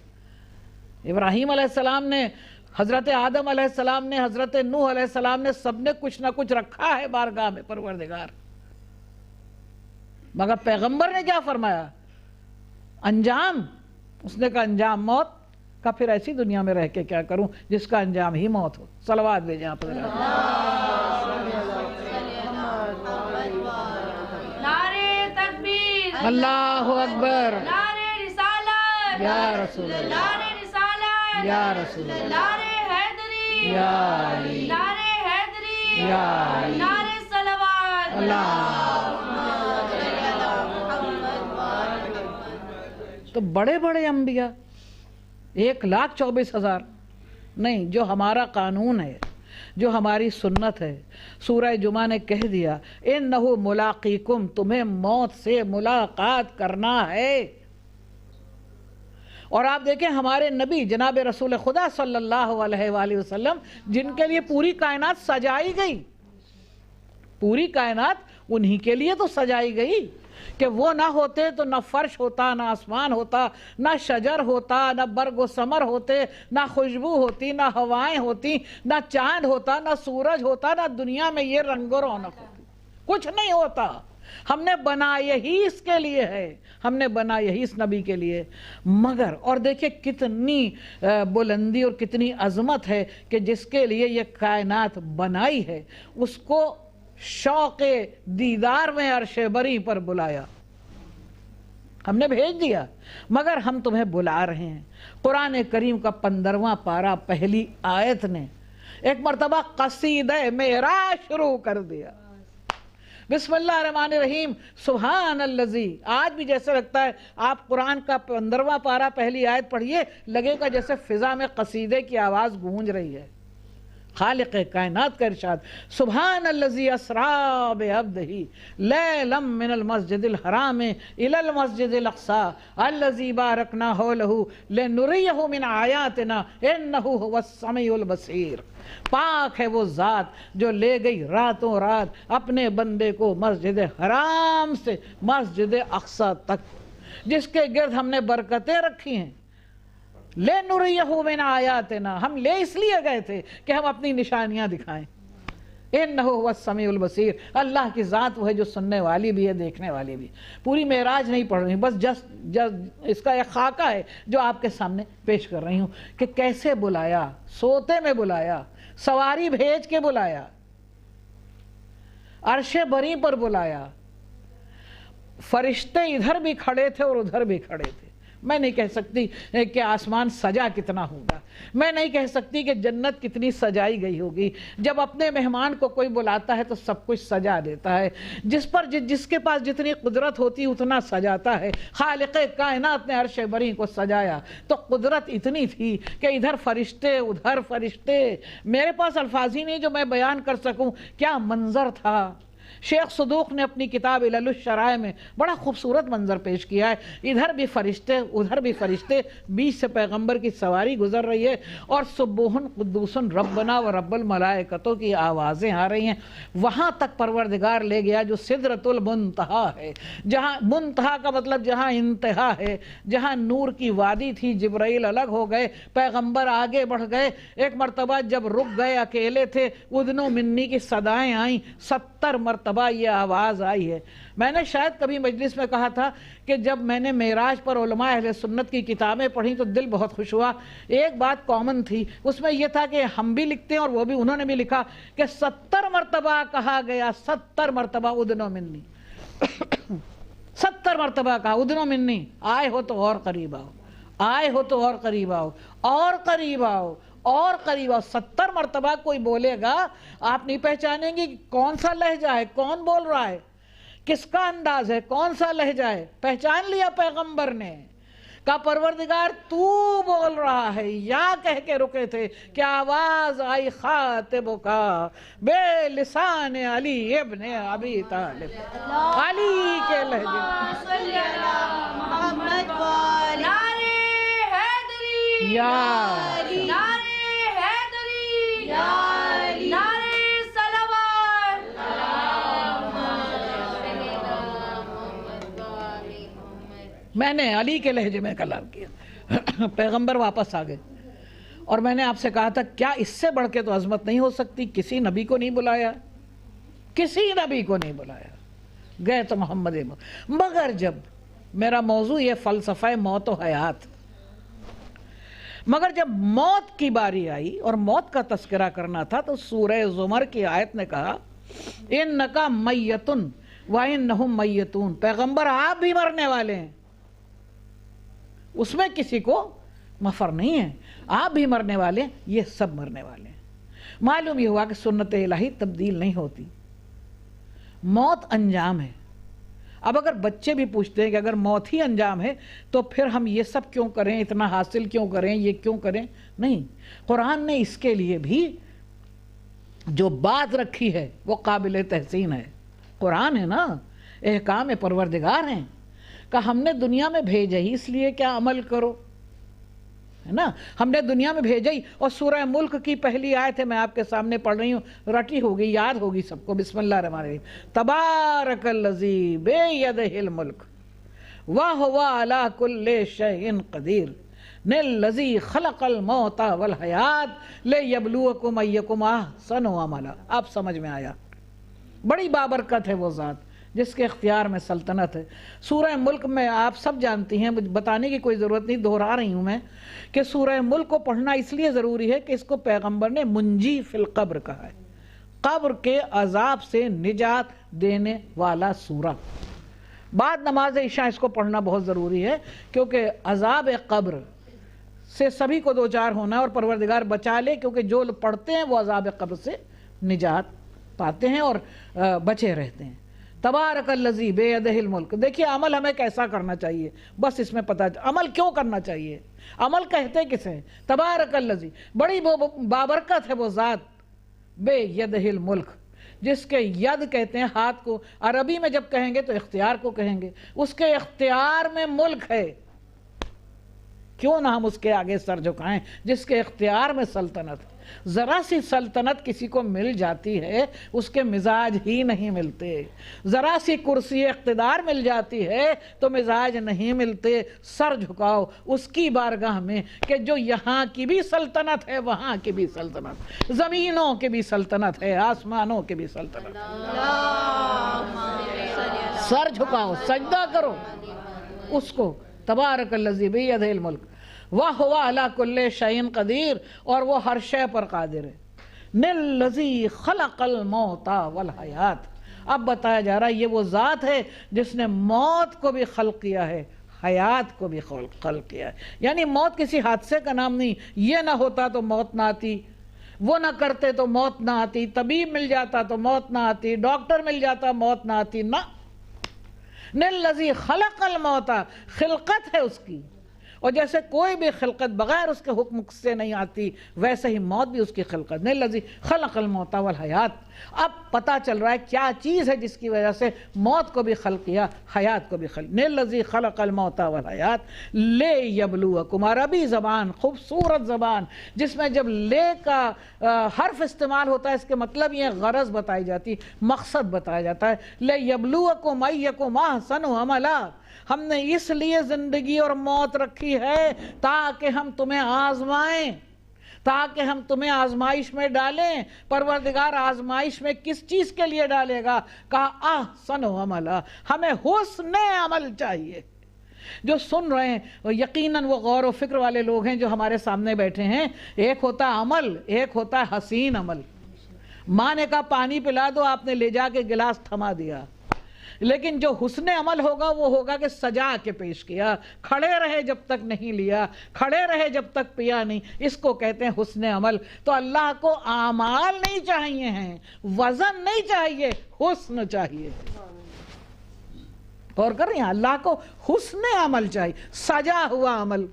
ابراہیم علیہ السلام نے، حضرت آدم علیہ السلام نے، حضرت نوح علیہ السلام نے، سب نے کچھ نہ کچھ رکھا ہے بارگاہ میں پروردگار. مگر پیغمبر نے کیا فرمایا؟ انجام. اس نے کہا انجام موت کا، پھر ایسی دنیا میں رہ کے کیا کروں جس کا انجام ہی موت ہو. صلوات بھیجیں آپ حضرات. نعرے تکبیر، اللہ اکبر. نعرے رسالت یا رسول اللہ، نعرے رسالت یا رسول اللہ، نعرے حیدری یا علی، نعرے حیدری یا علی. نعرے صلوات. اللہ. تو بڑے بڑے انبیاء 1,24,000 نہیں، جو ہمارا قانون ہے، جو ہماری سنت ہے. سورہ جمعہ نے کہہ دیا اِنَّهُ مُلَاقِيكُمْ، تمہیں موت سے ملاقات کرنا ہے. اور آپ دیکھیں ہمارے نبی جناب رسول خدا صلی اللہ علیہ وآلہ وسلم، جن کے لیے پوری کائنات سجائی گئی، پوری کائنات انہی کے لیے تو سجائی گئی کہ وہ نہ ہوتے تو نہ فرش ہوتا، نہ آسمان ہوتا، نہ شجر ہوتا، نہ برگ و ثمر ہوتے، نہ خوشبو ہوتی، نہ ہوائیں ہوتی، نہ چاند ہوتا، نہ سورج ہوتا، نہ دنیا میں یہ رنگ و رونق ہوتی. کچھ نہیں ہوتا. ہم نے بنا یہی اس کے لیے ہے، ہم نے بنا یہی اس نبی کے لیے. مگر اور دیکھیں کتنی بلندی اور کتنی عظمت ہے کہ جس کے لیے یہ کائنات بنائی ہے اس کو شوق دیدار میں عرش بری پر بلایا. ہم نے بھیج دیا مگر ہم تمہیں بلا رہے ہیں. قرآن کریم کا 15واں پارہ پہلی آیت نے ایک مرتبہ قصیدہ معراج شروع کر دیا. بسم اللہ الرحمن الرحیم. سبحان الذی. آج بھی جیسے لگتا ہے آپ قرآن کا 15واں پارہ پہلی آیت پڑھیے، لگے گا جیسے فضا میں قصیدے کی آواز گونج رہی ہے. خالق کائنات کا ارشاد سبحان الذی اسری بعبدہ لیلا من المسجد الحرام الی المسجد الاقصی الذی بارکنا حولہ لنریہ من آیاتنا انہ هو السمیع البصیر. پاک ہے وہ ذات جو لے گئی راتوں رات اپنے بندے کو مسجد حرام سے مسجد اقصی تک، جس کے گرد ہم نے برکتیں رکھی ہیں. لِنُرِيَهُ مِنْ آیاتنا، ہم لے اس لیے گئے تھے کہ ہم اپنی نشانیاں دکھائیں. اِنَّهُ هُوَ السَّمِيعُ الْبَصِيرُ. اللہ کی ذات وہ ہے جو سننے والی بھی ہے، دیکھنے والی بھی. پوری معراج نہیں پڑھ رہی ہوں، بس جسٹ اس کا ایک خاکہ ہے جو آپ کے سامنے پیش کر رہی ہوں کہ کیسے بلایا، سوتے میں بلایا، سواری بھیج کے بلایا، عرش بری پر بلایا. فرشتے ادھر بھی کھڑے تھے اور ادھر بھی کھڑے تھے. میں نہیں کہہ سکتی کہ آسمان سجا کتنا ہوگا، میں نہیں کہہ سکتی کہ جنت کتنی سجائی گئی ہوگی. جب اپنے مہمان کو کوئی بلاتا ہے تو سب کچھ سجا دیتا ہے. جس کے پاس جتنی قدرت ہوتی اتنا سجاتا ہے. خالق کائنات نے عرش بری کو سجایا تو قدرت اتنی تھی کہ ادھر فرشتے ادھر فرشتے. میرے پاس الفاظ ہی نہیں جو میں بیان کر سکوں کیا منظر تھا. شیخ صدوق نے اپنی کتاب علل الشرائع میں بڑا خوبصورت منظر پیش کیا ہے. ادھر بھی فرشتے ادھر بھی فرشتے، بیچ سے پیغمبر کی سواری گزر رہی ہے اور سبوحن قدوسن ربنا و رب الملائکتوں کی آوازیں آ رہی ہیں. وہاں تک پروردگار لے گیا جو سدرۃ المنتہا ہے، جہاں منتہا کا مطلب جہاں انتہا ہے، جہاں نور کی وادی تھی. جبرائیل الگ ہو گئے، پیغمبر آگے بڑھ گئے. ایک مرتبہ جب رک گئے اکیلے تھے، اذنو منی کی صدائیں آئیں. 70 مرتبہ یہ آواز آئی ہے. میں نے شاید کبھی مجلس میں کہا تھا کہ جب میں نے معراج پر علماء اہل سنت کی کتابیں پڑھی تو دل بہت خوش ہوا. ایک بات کامن تھی اس میں یہ تھا کہ ہم بھی لکھتے ہیں اور وہ بھی انہوں نے بھی لکھا کہ 70 مرتبہ کہا گیا، 70 مرتبہ اذنو منی 70 مرتبہ کہا اذنو منی. آئے ہو تو اور قریب آؤ، آئے ہو تو اور قریب آؤ، اور قریب آؤ، اور قریب. 70 مرتبہ کوئی بولے گا آپ نہیں پہچانیں گے کون سا لہجہ ہے، کون بول رہا ہے، کس کا انداز ہے، کون سا لہجہ ہے. پہچان لیا پیغمبر نے، کہا پروردگار تو بول رہا ہے. یا کہہ کے رکے تھے کہ آواز آئی خاطب کا بے لسان علی ابن ابی طالب. علی کے لہجے صلی اللہ محمد والی. نعرے حیدری یا نعرے حیدری نعرے میں نے علی کے لہجے میں کلام کیا. پیغمبر واپس آ گئے اور میں نے آپ سے کہا تھا کیا اس سے بڑھ کے تو عظمت نہیں ہو سکتی. کسی نبی کو نہیں بلایا, کسی نبی کو نہیں بلایا. گئے تو محمد مگر جب میرا موضوع یہ فلسفہ موت و حیات, مگر جب موت کی باری آئی اور موت کا تذکرہ کرنا تھا تو سورہ زمر کی آیت نے کہا انکا میتن وانہم میتون, پیغمبر آپ بھی مرنے والے ہیں. اس میں کسی کو مفر نہیں ہے, آپ بھی مرنے والے ہیں, یہ سب مرنے والے ہیں. معلوم یہ ہوا کہ سنت الہی تبدیل نہیں ہوتی, موت انجام ہے. اب اگر بچے بھی پوچھتے ہیں کہ اگر موت ہی انجام ہے تو پھر ہم یہ سب کیوں کریں, اتنا حاصل کیوں کریں, یہ کیوں کریں؟ نہیں, قرآن نے اس کے لیے بھی جو بات رکھی ہے وہ قابل تحسین ہے. قرآن ہے نا, احکام پروردگار ہیں, کہ ہم نے دنیا میں بھیجا ہی اس لیے کیا عمل کرو, ہے نا. ہم نے دنیا میں بھیجا ہی, اور سورہ ملک کی پہلی آیت ہے, میں آپ کے سامنے پڑھ رہی ہوں, رٹی ہوگی, یاد ہوگی سب کو. بسم اللہ الرحمن الرحیم. تبارک الذی بیدہ الملک وہو علی کل شیء قدیر الذی خلق الموت والحیات لیبلوکم ایکم احسن عملا. آپ سمجھ میں آیا, بڑی بابرکت ہے وہ ذات جس کے اختیار میں سلطنت ہے. سورہ ملک میں آپ سب جانتی ہیں, بتانے کی کوئی ضرورت نہیں, دہرا رہی ہوں میں کہ سورہ ملک کو پڑھنا اس لیے ضروری ہے کہ اس کو پیغمبر نے منجی فی القبر کہا ہے, قبر کے عذاب سے نجات دینے والا سورہ. بعد نماز عشاء اس کو پڑھنا بہت ضروری ہے, کیونکہ عذاب قبر سے سبھی کو دوچار ہونا ہے اور پروردگار بچا لے, کیونکہ جو پڑھتے ہیں وہ عذاب قبر سے نجات پاتے ہیں اور بچے رہتے ہیں. تبارک الذی بیدہ الملک. دیکھیے عمل ہمیں کیسا کرنا چاہیے, بس اس میں پتہ عمل کیوں کرنا چاہیے, عمل کہتے کسے ہیں. تبارک الذی, بڑی بابرکت ہے وہ ذات, بیدہ الملک, جس کے ید کہتے ہیں ہاتھ کو, عربی میں جب کہیں گے تو اختیار کو کہیں گے. اس کے اختیار میں ملک ہے, کیوں نہ ہم اس کے آگے سر جھکائیں جس کے اختیار میں سلطنت. ذرا سی سلطنت کسی کو مل جاتی ہے اس کے مزاج ہی نہیں ملتے, ذرا سی کرسی اقتدار مل جاتی ہے تو مزاج نہیں ملتے. سر جھکاؤ اس کی بارگاہ میں کہ جو یہاں کی بھی سلطنت ہے, وہاں کی بھی سلطنت, زمینوں کی بھی سلطنت ہے, آسمانوں کی بھی سلطنت. سر جھکاؤ, سجدہ کرو اس کو. تبارک الذی بیدہ الملک وہو علی کل شیء قدیر, اور وہ ہر شے پر قادر ہے. الذی خلق الموت والحیات. اب بتایا جا رہا ہے یہ وہ ذات ہے جس نے موت کو بھی خلق کیا ہے, حیات کو بھی خلق کیا ہے. یعنی موت کسی حادثے کا نام نہیں, یہ نہ ہوتا تو موت نہ آتی, وہ نہ کرتے تو موت نہ آتی, طبیب مل جاتا تو موت نہ آتی, ڈاکٹر مل جاتا موت نہ آتی. نہ, الذی خلق الموت, خلقت ہے اس کی, اور جیسے کوئی بھی خلقت بغیر اس کے حکم سے نہیں آتی ویسے ہی موت بھی اس کی خلقت. الذی خلق الموت والحیات. اب پتہ چل رہا ہے کیا چیز ہے جس کی وجہ سے موت کو بھی خلق کیا, حیات کو بھی خلق. الذی خلق الموت والحیات لیبلوکم. عربی زبان خوبصورت زبان جس میں جب لے کا حرف استعمال ہوتا ہے اس کے مطلب یہ غرض بتائی جاتی, مقصد بتایا جاتا ہے. لیبلوکم ایکم احسن عملا. ہم نے اس لیے زندگی اور موت رکھی ہے تاکہ ہم تمہیں آزمائیں, تاکہ ہم تمہیں آزمائش میں ڈالیں. پروردگار آزمائش میں کس چیز کے لیے ڈالے گا؟ کہا احسن عملا, ہمیں حسن عمل چاہیے. جو سن رہے ہیں یقیناً وہ غور و فکر والے لوگ ہیں جو ہمارے سامنے بیٹھے ہیں. ایک ہوتا ہے عمل, ایک ہوتا ہے حسین عمل. ماں نے کہا پانی پلا دو, آپ نے لے جا کے گلاس تھما دیا. لیکن جو حسن عمل ہوگا وہ ہوگا کہ سجا کے پیش کیا, کھڑے رہے جب تک نہیں لیا, کھڑے رہے جب تک پیا نہیں. اس کو کہتے ہیں حسن عمل. تو اللہ کو اعمال نہیں چاہیے ہیں, وزن نہیں چاہیے, حسن چاہیے. اور کر رہی ہیں, اللہ کو حسن عمل چاہیے, سجا ہوا عمل.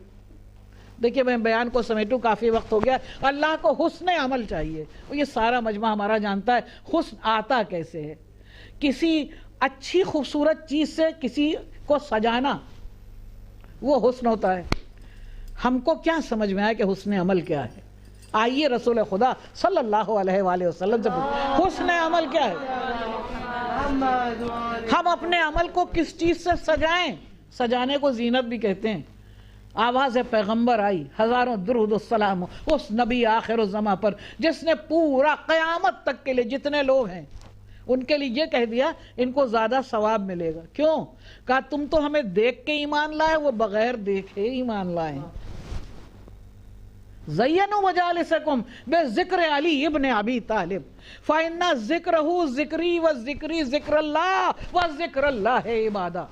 دیکھیے میں بیان کو سمیٹوں, کافی وقت ہو گیا. اللہ کو حسن عمل چاہیے. یہ سارا مجمع ہمارا جانتا ہے حسن آتا کیسے ہے. کسی اچھی خوبصورت چیز سے کسی کو سجانا وہ حسن ہوتا ہے. ہم کو کیا سمجھ میں آیا کہ حسن عمل کیا ہے؟ آئیے رسول خدا صلی اللہ علیہ وآلہ وسلم سے پوچھیں حسن عمل کیا ہے. ہم اپنے عمل کو کس چیز سے سجائیں؟ سجانے کو زینت بھی کہتے ہیں. آواز پیغمبر آئی، ہزاروں درود و سلام اس نبی آخر الزماں پر جس نے پورا قیامت تک کے لیے جتنے لوگ ہیں ان کے لیے یہ کہہ دیا ان کو زیادہ ثواب ملے گا. کیوں؟ کہا تم تو ہمیں دیکھ کے ایمان لائے، وہ بغیر دیکھے ایمان لائے. زینوا مجالسکم بذکر علی ابن ابی طالب فإن ذکرہ ذکری وذکری ذکر اللہ وذکر اللہ عبادہ.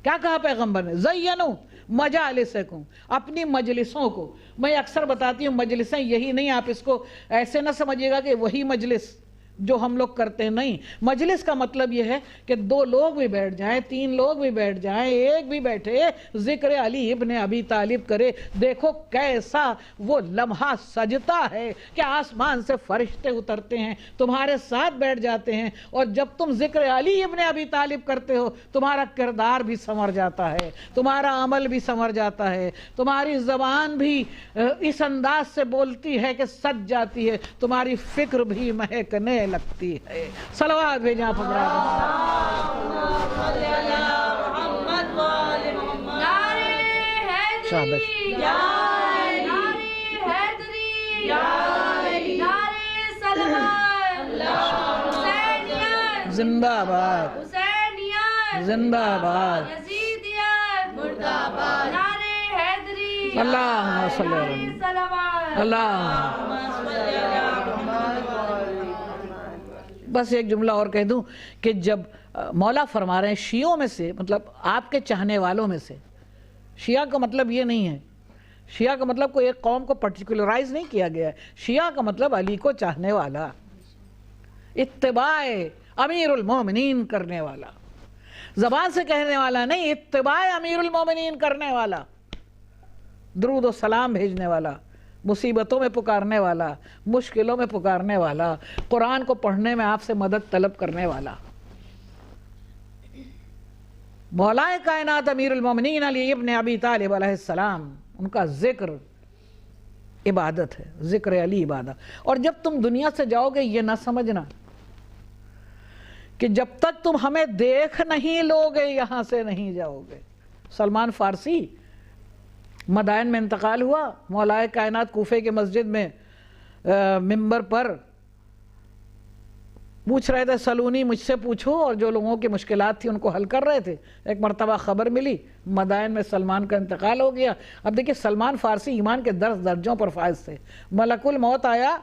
کیا کہا پیغمبر نے؟ زینوا مجالسکم، اپنی مجلسوں کو. میں اکثر بتاتی ہوں مجلسیں یہی نہیں، آپ اس کو ایسے نہ سمجھیے گا کہ وہی مجلس جو ہم لوگ کرتے ہیں. نہیں، مجلس کا مطلب یہ ہے کہ 2 لوگ بھی بیٹھ جائیں، 3 لوگ بھی بیٹھ جائیں، ایک بھی بیٹھے ذکر علی ابن ابی طالب کرے. دیکھو کیسا وہ لمحہ سجتا ہے کہ آسمان سے فرشتے اترتے ہیں، تمہارے ساتھ بیٹھ جاتے ہیں، اور جب تم ذکر علی ابن ابی طالب کرتے ہو تمہارا کردار بھی سنور جاتا ہے، تمہارا عمل بھی سنور جاتا ہے، تمہاری زبان بھی اس انداز سے بولتی ہے کہ سج جاتی ہے، تمہاری فکر بھی مہکنے لگتی ہے. صلوات بھیجیں آپ زندہ آباد، زندہ آباد. اللہم صلی اللہ. بس ایک جملہ اور کہہ دوں کہ جب مولا فرما رہے ہیں شیعوں میں سے، مطلب آپ کے چاہنے والوں میں سے، شیعہ کا مطلب یہ نہیں ہے، شیعہ کا مطلب کوئی ایک قوم کو پرٹیکولرائز نہیں کیا گیا ہے. شیعہ کا مطلب علی کو چاہنے والا، اتباع امیر المومنین کرنے والا، زبان سے کہنے والا نہیں، اتباع امیر المومنین کرنے والا، درود و سلام بھیجنے والا، مصیبتوں میں پکارنے والا، مشکلوں میں پکارنے والا، قرآن کو پڑھنے میں آپ سے مدد طلب کرنے والا. مولا کائنات امیر المومنین علی ابن ابی طالب علیہ السلام، ان کا ذکر عبادت ہے، ذکر علی عبادت. اور جب تم دنیا سے جاؤ گے یہ نہ سمجھنا کہ جب تک تم ہمیں دیکھ نہیں لو گے یہاں سے نہیں جاؤ گے. سلمان فارسی مدائن میں انتقال ہوا، مولا کائنات کوفے کے مسجد میں ممبر پر پوچھ رہے تھے، سلونی مجھ سے پوچھو، اور جو لوگوں کی مشکلات تھی ان کو حل کر رہے تھے. ایک مرتبہ خبر ملی مدائن میں سلمان کا انتقال ہو گیا. اب دیکھیں سلمان فارسی ایمان کے 10 درجوں پر فائز تھے. ملک الموت آیا،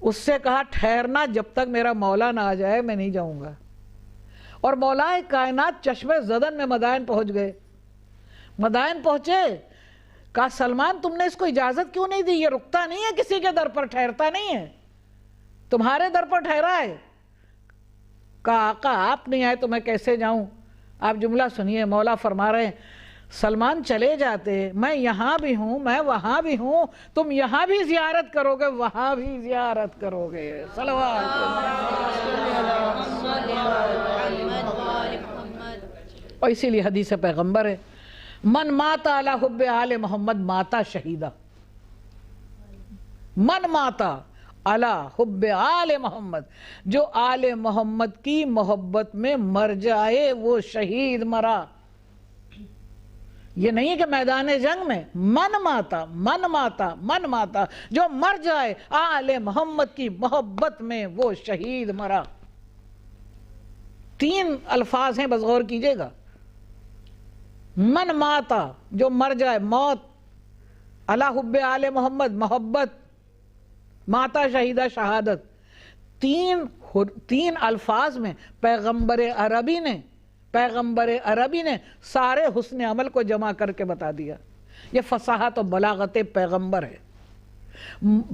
اس سے کہا ٹھہرنا جب تک میرا مولا نہ آ جائے میں نہیں جاؤں گا. اور مولا کائنات چشمے زدن میں مدائن پہنچ گئے. مدائن پہنچے، کہا سلمان تم نے اس کو اجازت کیوں نہیں دی؟ یہ رکتا نہیں ہے کسی کے در پر، ٹھہرتا نہیں ہے، تمہارے در پر ٹھہرا ہے. کہا آقا آپ نہیں آئے تو میں کیسے جاؤں؟ آپ جملہ سنیے، مولا فرما رہے ہیں سلمان چلے جاتے، میں یہاں بھی ہوں، میں وہاں بھی ہوں، تم یہاں بھی زیارت کرو گے وہاں بھی زیارت کرو گے. صلوات. اور اسی لیے حدیث پیغمبر ہے، من ماتا علی حب آل محمد ماتا شہیدہ. من ماتا علی حب آل محمد، جو آل محمد کی محبت میں مر جائے وہ شہید مرا. یہ نہیں ہے کہ میدان جنگ میں، من ماتا من ماتا من ماتا، جو مر جائے آل محمد کی محبت میں وہ شہید مرا. 3 الفاظ ہیں، بس غور کیجئے گا. من ماتا، جو مر جائے، موت، علی حب آل محمد محبت، ماتا شہیدہ شہادت. 3 الفاظ میں پیغمبر عربی نے سارے حسن عمل کو جمع کر کے بتا دیا. یہ فصاحت و بلاغت پیغمبر ہے.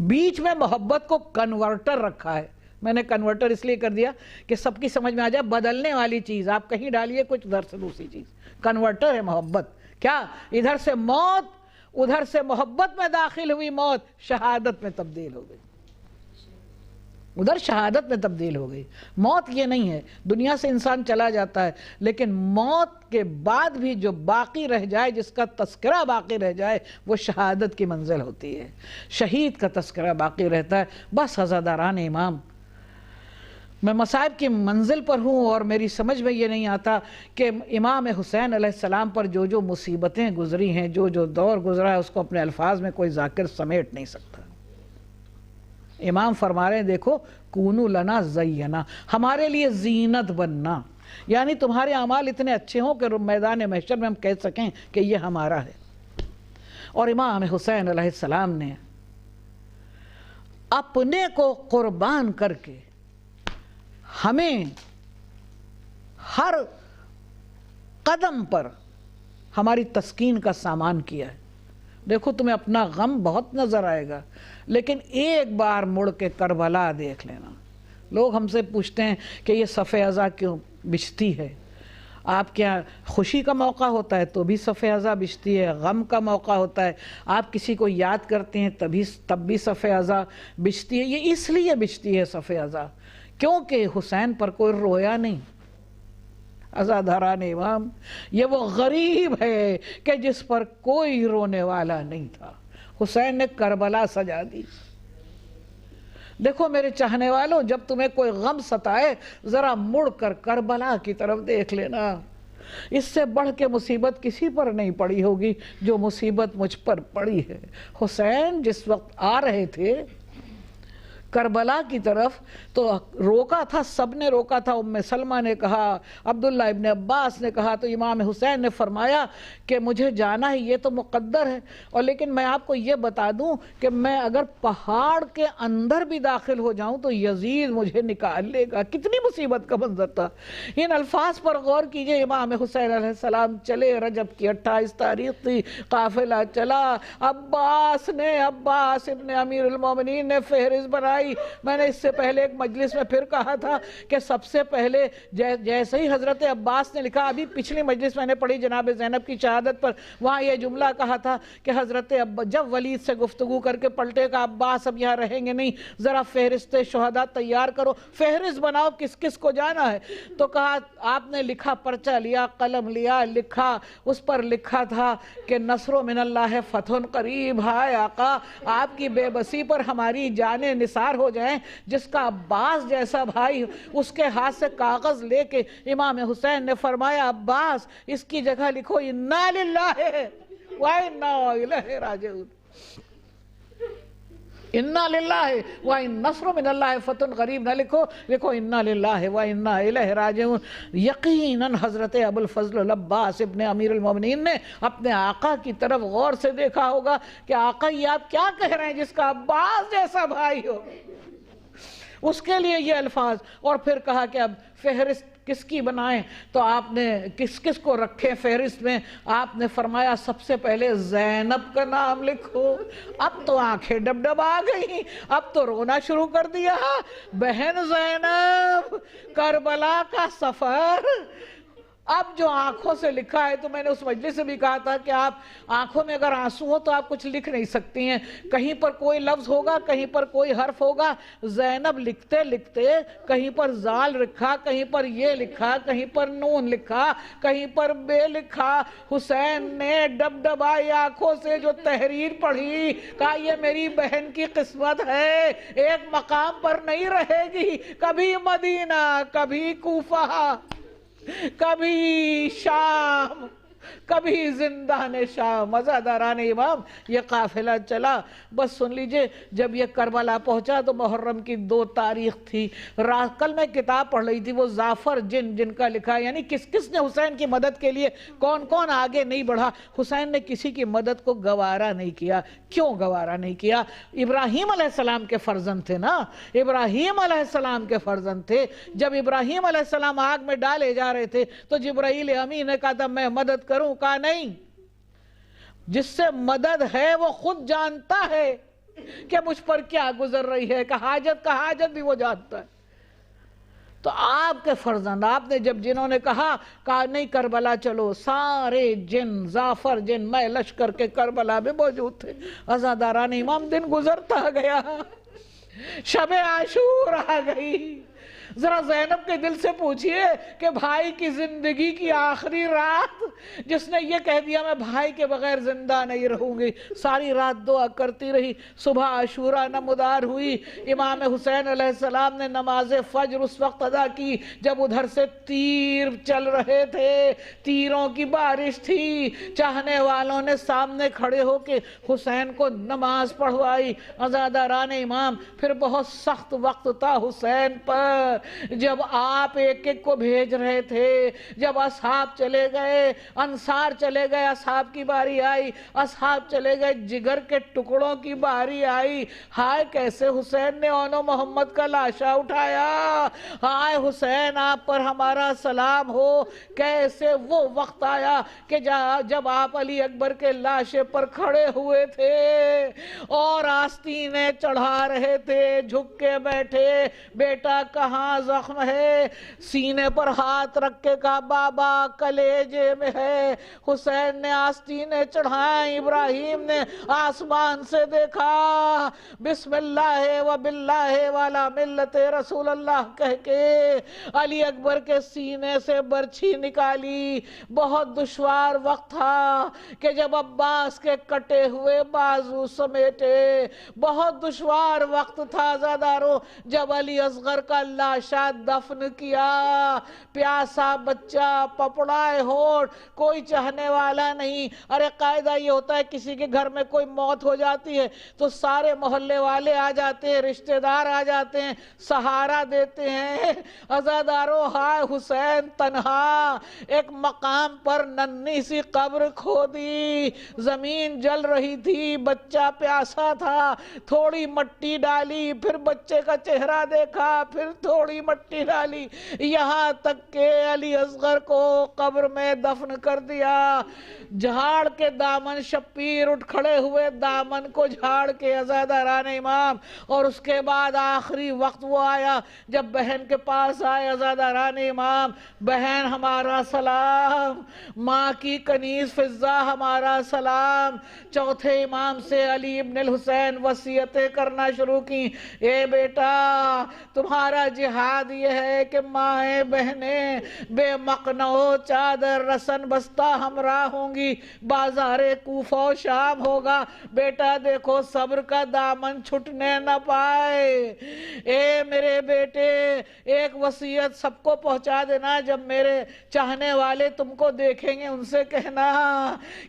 بیچ میں محبت کو کنورٹر رکھا ہے. میں نے کنورٹر اس لیے کر دیا کہ سب کی سمجھ میں آ جائے، بدلنے والی چیز آپ کہیں ڈالیے کچھ، ادھر سے دوسری چیز. کنورٹر ہے محبت. کیا؟ ادھر سے موت، ادھر سے محبت میں داخل ہوئی موت شہادت میں تبدیل ہو گئی، ادھر شہادت میں تبدیل ہو گئی. موت یہ نہیں ہے، دنیا سے انسان چلا جاتا ہے، لیکن موت کے بعد بھی جو باقی رہ جائے، جس کا تذکرہ باقی رہ جائے، وہ شہادت کی منزل ہوتی ہے. شہید کا تذکرہ باقی رہتا ہے. بس عزاداران امام، میں مصائب کی منزل پر ہوں اور میری سمجھ میں یہ نہیں آتا کہ امام حسین علیہ السلام پر جو جو مصیبتیں گزری ہیں، جو جو دور گزرا ہے، اس کو اپنے الفاظ میں کوئی ذاکر سمیٹ نہیں سکتا۔ امام فرما رہے ہیں دیکھو کونو لنا زینا، ہمارے لیے زینت بننا، یعنی تمہارے اعمال اتنے اچھے ہوں کہ میدان محشر میں ہم کہہ سکیں کہ یہ ہمارا ہے۔ اور امام حسین علیہ السلام نے اپنے کو قربان کر کے ہمیں ہر قدم پر ہماری تسکین کا سامان کیا ہے۔ دیکھو تمہیں اپنا غم بہت نظر آئے گا، لیکن ایک بار مڑ کے کربلا دیکھ لینا۔ لوگ ہم سے پوچھتے ہیں کہ یہ صف ازاں کیوں بچھتی ہے؟ آپ کیا خوشی کا موقع ہوتا ہے تو بھی صف ازاں بچھتی ہے، غم کا موقع ہوتا ہے، آپ کسی کو یاد کرتے ہیں تب بھی صف ازاں بچھتی ہے۔ یہ اس لیے بچھتی ہے صف ازاں کیونکہ حسین پر کوئی رویا نہیں۔ عزاداران امام، یہ وہ غریب ہے کہ جس پر کوئی رونے والا نہیں تھا۔ حسین نے کربلا سجا دی۔ دیکھو میرے چاہنے والوں، جب تمہیں کوئی غم ستائے ذرا مڑ کر کربلا کی طرف دیکھ لینا۔ اس سے بڑھ کے مصیبت کسی پر نہیں پڑی ہوگی جو مصیبت مجھ پر پڑی ہے۔ حسین جس وقت آ رہے تھے کربلا کی طرف تو روکا تھا، سب نے روکا تھا۔ ام سلمہ نے کہا، عبداللہ ابن عباس نے کہا، تو امام حسین نے فرمایا کہ مجھے جانا ہے، یہ تو مقدر ہے، اور لیکن میں آپ کو یہ بتا دوں کہ میں اگر پہاڑ کے اندر بھی داخل ہو جاؤں تو یزید مجھے نکال لے گا۔ کتنی مصیبت کا منظر تھا۔ ان الفاظ پر غور کیجئے۔ امام حسین علیہ السلام چلے، رجب کی 28 تاریخ تھی، قافلہ چلا، عباس ابن امیر المومنین نے فہرست بنائی۔ میں نے اس سے پہلے ایک مجلس میں پھر کہا تھا کہ سب سے پہلے جیسے ہی حضرت عباس نے لکھا، ابھی پچھلی مجلس میں نے پڑھی جناب زینب کی شہادت پر، وہاں یہ جملہ کہا تھا کہ حضرت جب ولید سے گفتگو کر کے پلٹے کہ عباس اب یہاں رہیں گے نہیں، ذرا فہرست شہداء تیار کرو، فہرست بناؤ کس کس کو جانا ہے۔ تو کہا، آپ نے لکھا، پرچہ لیا، قلم لیا، لکھا، اس پر لکھا تھا کہ نصر من اللہ فتح قریب، ہائے آقا آپ کی بے بسی پر ہماری جانیں نثار ہو جائیں۔ جس کا عباس جیسا بھائی، اس کے ہاتھ سے کاغذ لے کے امام حسین نے فرمایا، عباس اس کی جگہ لکھو انا للہ و انا الیہ راجعون، انا للہ و ان نصر من اللہ فتح قریب نہ لکھو انا للہ و انا الیہ راجعون۔ یقیناً حضرت ابو الفضل العباس ابن امیر المومنین نے اپنے آقا کی طرف غور سے دیکھا ہوگا کہ آقا یہ آپ کیا کہہ رہے ہیں، جس کا عباس جیسا بھائی ہو، اس کے لیے یہ الفاظ۔ اور پھر کہا کہ اب فہرست کس کی بنائیں، تو آپ نے کس کس کو رکھیں فہرست میں؟ آپ نے فرمایا سب سے پہلے زینب کا نام لکھو۔ اب تو آنکھیں ڈب آ گئی، اب تو رونا شروع کر دیا۔ بہن زینب، کربلا کا سفر، اب جو آنکھوں سے لکھا ہے، تو میں نے اس مجلس سے بھی کہا تھا کہ آپ آنکھوں میں اگر آنسو ہو تو آپ کچھ لکھ نہیں سکتی ہیں، کہیں پر کوئی لفظ ہوگا، کہیں پر کوئی حرف ہوگا۔ زینب لکھتے لکھتے کہیں پر زال لکھا، کہیں پر یہ لکھا، کہیں پر نون لکھا، کہیں پر بے لکھا۔ حسین نے ڈبڈبائی آنکھوں سے جو تحریر پڑھی، کہا یہ میری بہن کی قسمت ہے، ایک مقام پر نہیں رہے گی، کبھی مدینہ، کبھی کوفہ، کبھی شام، کبھی زندان شام۔ عزاداران امام، یہ قافلہ چلا۔ بس سن لیجئے، جب یہ کربلا پہنچا تو محرم کی 2 تاریخ تھی۔ کل میں کتاب پڑھ رہی تھی، وہ زعفر جن کا لکھا، یعنی کس کس نے حسین کی مدد کے لیے، کون کون آگے نہیں بڑھا۔ حسین نے کسی کی مدد کو گوارا نہیں کیا۔ کیوں گوارا نہیں کیا؟ ابراہیم علیہ السلام کے فرزند تھے نا، ابراہیم علیہ السلام کے فرزند تھے۔ جب ابراہیم علیہ السلام آگ میں ڈالے جا رہے تھے تو جبرائیل امین نے کہا تھا میں مدد کروں، کہا نہیں، جس سے مدد ہے وہ خود جانتا ہے کہ مجھ پر کیا گزر رہی ہے، کہ حاجت کا حاجت بھی وہ جانتا ہے۔ تو آپ کے فرزند، آپ نے جب جنہوں نے کہا نہیں کربلا چلو، سارے جن، زعفر جن، میں لشکر کے کربلا میں موجود تھے۔ عزاداران امام، دن گزرتا گیا، شب عاشور آ گئی، ذرا زینب کے دل سے پوچھئے کہ بھائی کی زندگی کی آخری رات جس نے یہ کہہ دیا میں بھائی کے بغیر زندہ نہیں رہوں گی، ساری رات دعا کرتی رہی، صبح عاشورہ نمودار ہوئی، امام حسین علیہ السلام نے نماز فجر اس وقت ادا کی جب ادھر سے تیر چل رہے تھے، تیروں کی بارش تھی، چاہنے والوں نے سامنے کھڑے ہو کے حسین کو نماز پڑھوائی، عزاداران امام۔ پھر بہت سخت وقت تھا حسین پر، جب آپ ایک ایک کو بھیج رہے تھے، جب اصحاب چلے گئے، انصار چلے گئے، اصحاب کی باری آئی، اصحاب چلے گئے، جگر کے ٹکڑوں کی باری آئی، ہائے کیسے حسین نے اونو محمد کا لاشا اٹھایا، ہائے حسین آپ پر ہمارا سلام ہو۔ کیسے وہ وقت آیا کہ جب آپ علی اکبر کے لاشے پر کھڑے ہوئے تھے اور آستینیں چڑھا رہے تھے، جھک کے بیٹھے، بیٹا کہاں زخم ہے، سینے پر ہاتھ رکھ کے کہا بابا کلیجے میں ہے، حسین نے آستینیں چڑھائیں، ابراہیم نے آسمان سے دیکھا، بسم اللہ و باللہ والا ملت رسول اللہ کہہ کے علی اکبر کے سینے سے برچھی نکالی۔ بہت دشوار وقت تھا کہ جب عباس کے کٹے ہوئے بازو سمیٹے، بہت دشوار وقت تھا عزادارو جب علی اصغر کا لاشا دفن کیا، پیاسا بچہ، پپڑائے ہونٹ، کوئی چاہنے والا نہیں۔ ارے قاعدہ یہ ہوتا ہے کسی کے گھر میں کوئی موت ہو جاتی ہے تو سارے محلے والے آ جاتے ہیں، رشتہ دار آ جاتے ہیں، سہارا دیتے ہیں۔ عزادارو ہائے حسین تنہا ایک مقام پر ننھی سی قبر کھودی، زمین جل رہی تھی، بچہ پیاسا تھا، تھوڑی مٹی ڈالی، پھر بچے کا چہرہ دیکھا، پھر تھوڑی مٹی ڈالی، یہاں تک کہ علی اصغر کو قبر میں دفن کر دیا۔ جھاڑ کے دامن، شبیر اٹھ کھڑے ہوئے دامن کو جھاڑ کے عزاداران امام، اور اس کے بعد آخری وقت وہ آیا جب بہن کے پاس آئے عزاداران امام، بہن ہمارا سلام، ماں کی کنیز فضہ ہمارا سلام۔ چوتھے امام سے علی ابن الحسین وصیتیں کرنا شروع کی، اے بیٹا تمہارا جہاد یہ ہے کہ مائیں بہنیں بے مقنع و چادر رسن بستہ ہمراہ ہوں گی، بازار کوفہ و شام ہوگا، بیٹا دیکھو صبر کا دامن چھٹنے نہ پائے۔ اے میرے بیٹے ایک وصیت سب کو پہنچا دینا، جب میرے چاہنے والے تم کو دیکھیں گے ان سے کہنا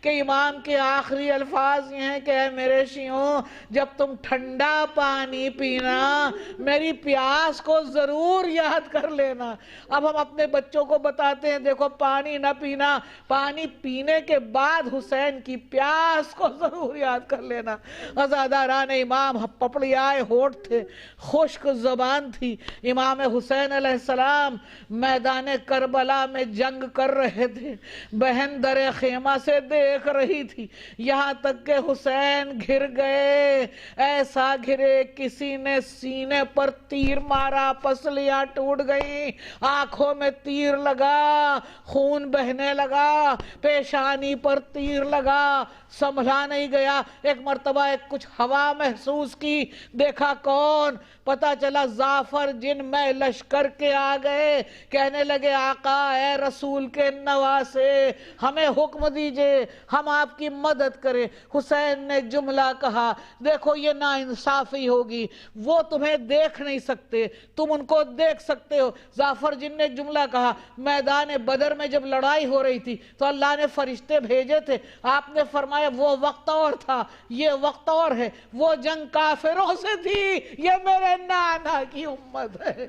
کہ امام کے آخری الفاظ یہ ہیں کہ اے میرے شیعوں جب تم ٹھنڈا پانی پینا میری پیاس کو ضرور یاد کر لینا۔ اب ہم اپنے بچوں کو بتاتے ہیں دیکھو پانی نہ پینا، پانی پینے کے بعد حسین کی پیاس کو ضرور یاد کر لینا۔ عزاداران امام پپڑیائے ہونٹ تھے، خشک زبان تھی، امام حسین علیہ السلام میدان کربلا میں جنگ کر رہے تھے، بہن در خیمہ سے دیکھ رہی تھی، یہاں تک کہ حسین گر گئے، ایسا گرے کسی نے سینے پر تیر مارا، پسلیاں ٹوٹ گئی، آنکھوں میں تیر لگا، خون بہنے لگا، پیشانی پر تیر لگا، سنبھلا نہیں گیا۔ ایک مرتبہ کچھ ہوا محسوس کی، دیکھا کون، پتا چلا زعفر جن میں لشکر کے آ گئے، کہنے لگے آقا اے رسول کے نواسے ہمیں حکم دیجئے ہم آپ کی مدد کریں۔ حسین نے جملہ کہا دیکھو یہ ناانصافی ہوگی، وہ تمہیں دیکھ نہیں سکتے، تم ان کو دیکھ سکتے ہو۔ زعفر جن نے جملہ کہا، میدان بدر میں جب لڑائی ہو رہی تھی تو اللہ نے فرشتے بھیجے تھے، آپ نے فرمایا وہ وقت اور تھا یہ وقت اور ہے، وہ جنگ کافروں سے تھی، یہ میرے نانا کی امت ہے۔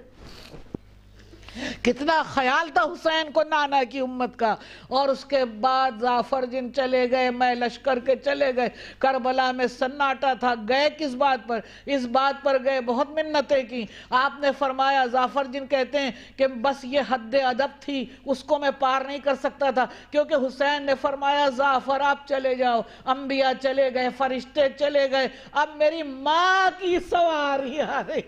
کتنا خیال تھا حسین کو نانا کی امت کا۔ اور اس کے بعد زعفر جن چلے گئے، میں لشکر کے چلے گئے، کربلا میں سناٹا تھا، گئے کس بات پر؟ اس بات پر گئے بہت منتیں کی، آپ نے فرمایا زعفر جن کہتے ہیں کہ بس یہ حد ادب تھی، اس کو میں پار نہیں کر سکتا تھا، کیونکہ حسین نے فرمایا زعفر آپ چلے جاؤ، انبیاء چلے گئے، فرشتے چلے گئے، اب میری ماں کی سواری آ رہی،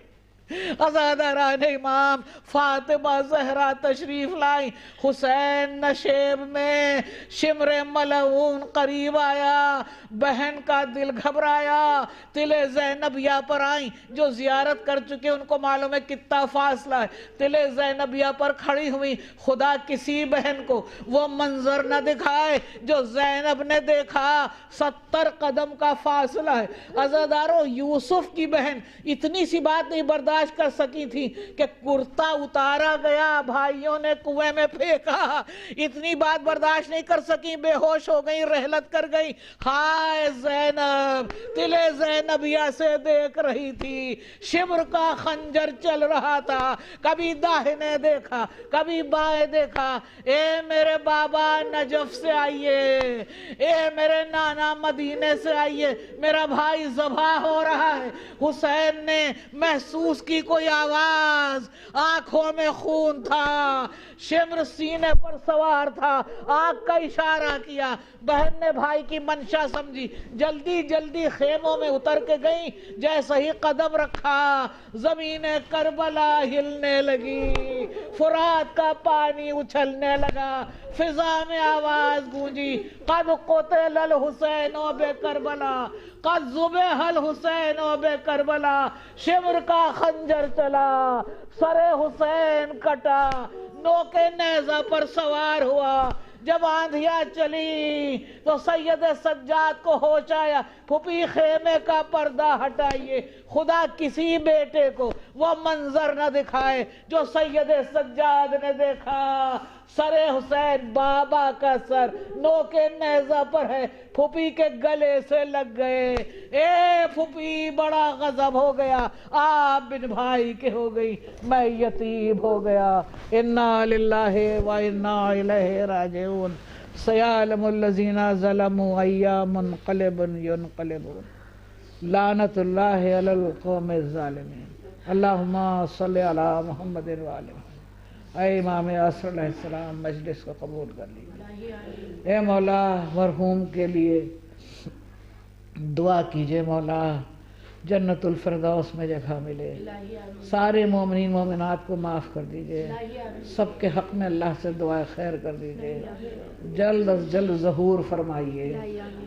عزاداران امام فاطمہ زہرا تشریف لائیں، حسین نشیب میں شمر ملعون قریب آیا، بہن کا دل گھبرایا، تل زینبیہ پر آئیں، جو زیارت کر چکے ان کو معلوم ہے کتنا فاصلہ ہے، تل زینبیہ پر کھڑی ہوئی، خدا کسی بہن کو وہ منظر نہ دکھائے جو زینب نے دیکھا، 70 قدم کا فاصلہ ہے۔ عزاداروں، یوسف کی بہن اتنی سی بات نہیں برداشت کر سکی تھی کہ کرتا اتارا گیا، بھائیوں نے کنویں میں پھینکا، اتنی بات برداشت نہیں کر سکی، بے ہوش ہو گئی، رحلت کر گئی۔ ہائے زینب، تل زینبیہ سے دیکھ رہی تھی، شمر کا خنجر چل رہا تھا، کبھی داہنے دیکھا کبھی بائیں دیکھا، اے میرے بابا نجف سے آئیے، اے میرے نانا مدینے سے آئیے، میرا بھائی ذبح ہو رہا ہے۔ حسین نے محسوس کی کوئی آواز، آنکھوں میں خون تھا، شمر سینے پر سوار تھا، آنکھ کا اشارہ کیا، بہن نے بھائی کی منشا سمجھی، جلدی جلدی خیموں میں اتر کے گئی، جیسے ہی قدم رکھا زمین کربلا ہلنے لگی، فرات کا پانی اچھلنے لگا، فضا میں آواز گونجی، قد قتل الحسین بکربلا، قد ذبح الحسین بکربلا، شمر کا خنجر چلا، سر حسین کٹا، نوکے نیزہ پر سوار ہوا۔ جب آندھیاں چلی تو سید سجاد کو ہوش آیا، پھوپھی خیمے کا پردہ ہٹائیے، خدا کسی بیٹے کو وہ منظر نہ دکھائے جو سید سجاد نے دیکھا۔ سر حسین، بابا کا سر نوکے نیزہ پر ہے، پھوپھی کے گلے سے لگ گئے۔ اے پھوپھی، بڑا غضب ہو گیا، آپ بن بھائی کے ہو گئی، میں یتیم ہو گیا۔ انا للہ و انا الیہ راجعون، سیعلم الذین ظلموا ای منقلب ینقلبون، لعنت اللہ علی القوم الظالمین۔ اللہم صلی علی محمد وآل محمد۔ اے امام عصر علیہ السلام، مجلس کو قبول کر لیجیے۔ اے مولا، مرحوم کے لیے دعا کیجئے، مولا جنت الفردوس میں جگہ ملے، سارے مومنین مومنات کو معاف کر دیجئے، سب کے حق میں اللہ سے دعائے خیر کر دیجئے، جلد از جلد ظہور فرمائیے،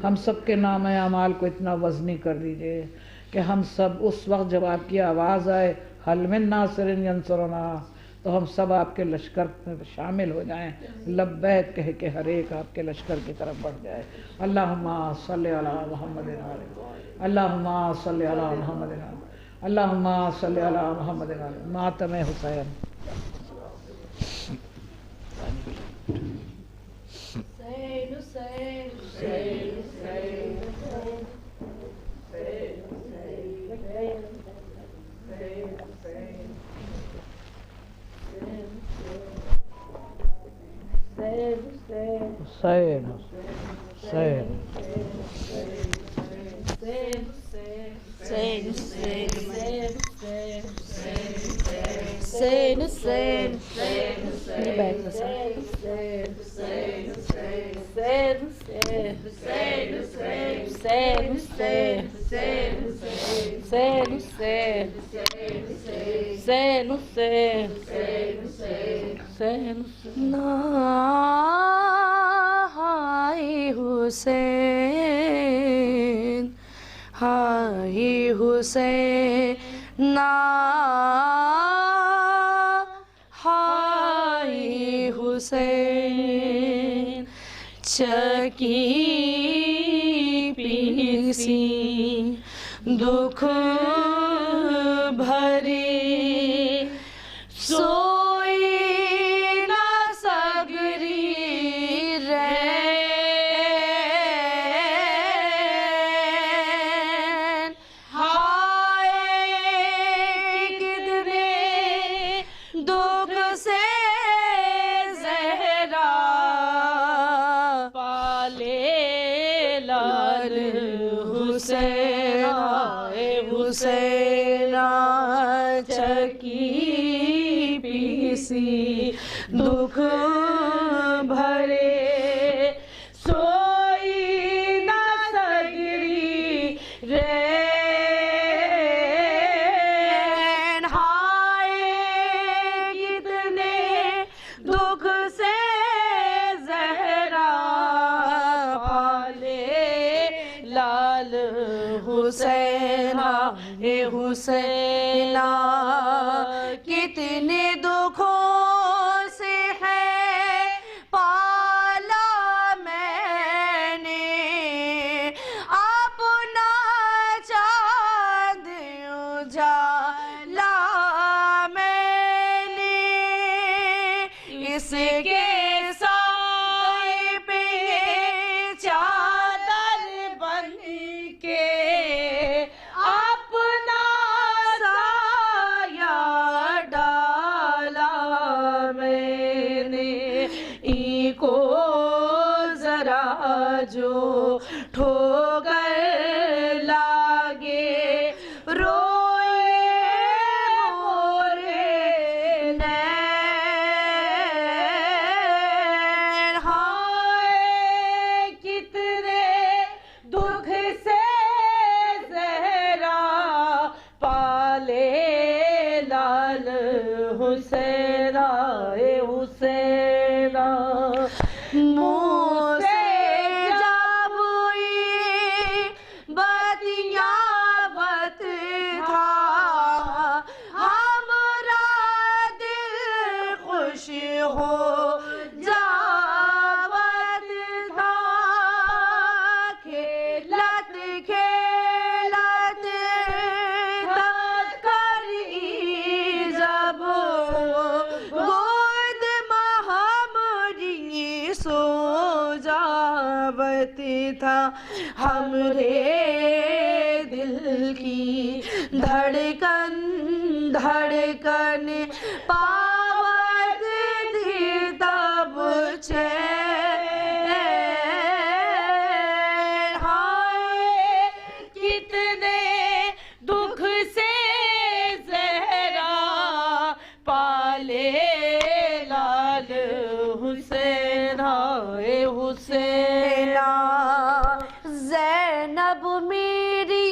ہم سب کے نام اعمال کو اتنا وزنی کر دیجئے کہ ہم سب اس وقت جب آپ کی آواز آئے حل من ناصر ینصرنا، تو ہم سب آپ کے لشکر میں شامل ہو جائیں، لبیک کہہ کے ہر ایک آپ کے لشکر کی طرف بڑھ جائے۔ اللہم صلی علی محمد اللہم صلی علی محمد اللہم صلی علی محمد ماتم حسین۔ حسین حسین ہائے حسین، ہائے حسین، ہائے حسین، چکی پیسی دکھ بھری سوئی نہ سگری رین، ہائے کتنے دکھ سے زہرا پالے لال حسین، حسین چکی پیسی دکھ بھرے سوئی نہ سگری رین، ہائے لال حسینہ اے حسینہ کتنے دکھوں سے ہے پالا میں نے اپنا چاند اجالا میں نے اس کے سائے پہ چادر بن کے اپنا سایہ ڈالا میں نے ای کو ذرا جو ٹھوکر لاگے روئے مورے نین ہائے کتنے دکھ سے زہرا پالے لال حسینہ اے حسینہ منہ سے جب یہ باتیاں بت تھا ہمارا دل خوش ہو جاوت تھا کھیلت کھیلت کری جب گود ہماری سو جاوت تھا ہمرے دل کی دھڑکن دھڑکن پاوت تھی تب چین ہائے کتنے دکھ سے زہرا پالے لال حسینہ اے حسینہ زینب میری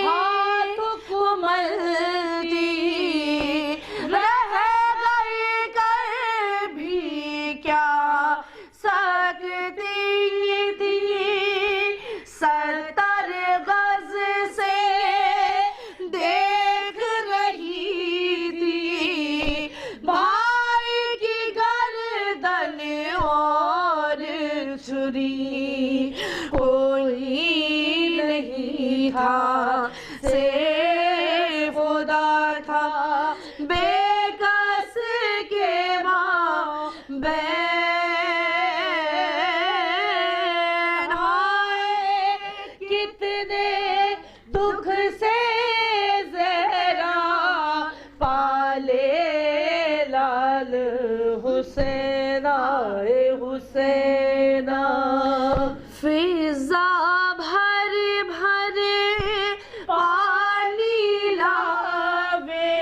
ہاتھ کمل دی رہ گئی کر بھی کیا سکتی تھی 70 گز سے دیکھ رہی تھی بھائی کی گردن اور چھری کوئی نہیں تھا صرف خدا تھا بے کس کے ماں بہن ہائے کتنے دکھ سے زہرا پالے لال حسینہ اے حسینہ فضا بھر بھر پانی لاوے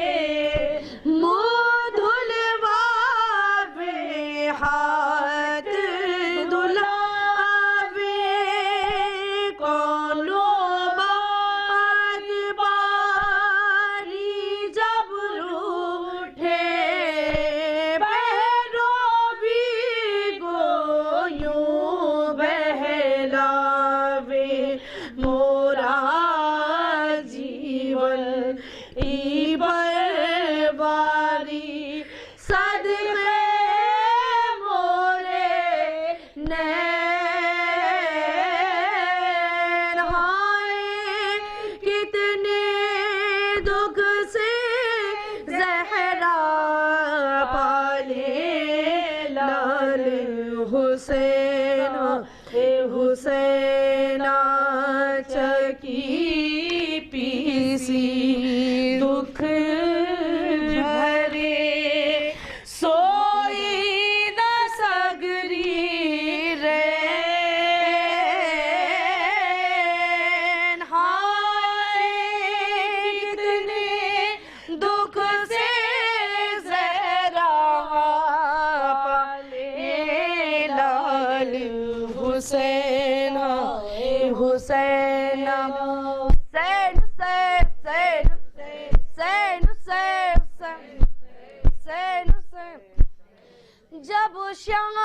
منہ دھلواوے ہاتھ دھلاوے کونو بات باری جب روٹھے بہرو بھی گویوں بہلاوے مورا جیون ای برباری صدقے مورے نین ہائے کتنے دکھ سے زہرا پالے لال حسینہ اے حسینہ چکی پیسی دکھ بھرے سوئی نہ سگری رین ہائے کتنے دکھ سے زہرا پالے لال حسینہ اے حسینہ حسین حسین حسین حسین حسین حسین جب شام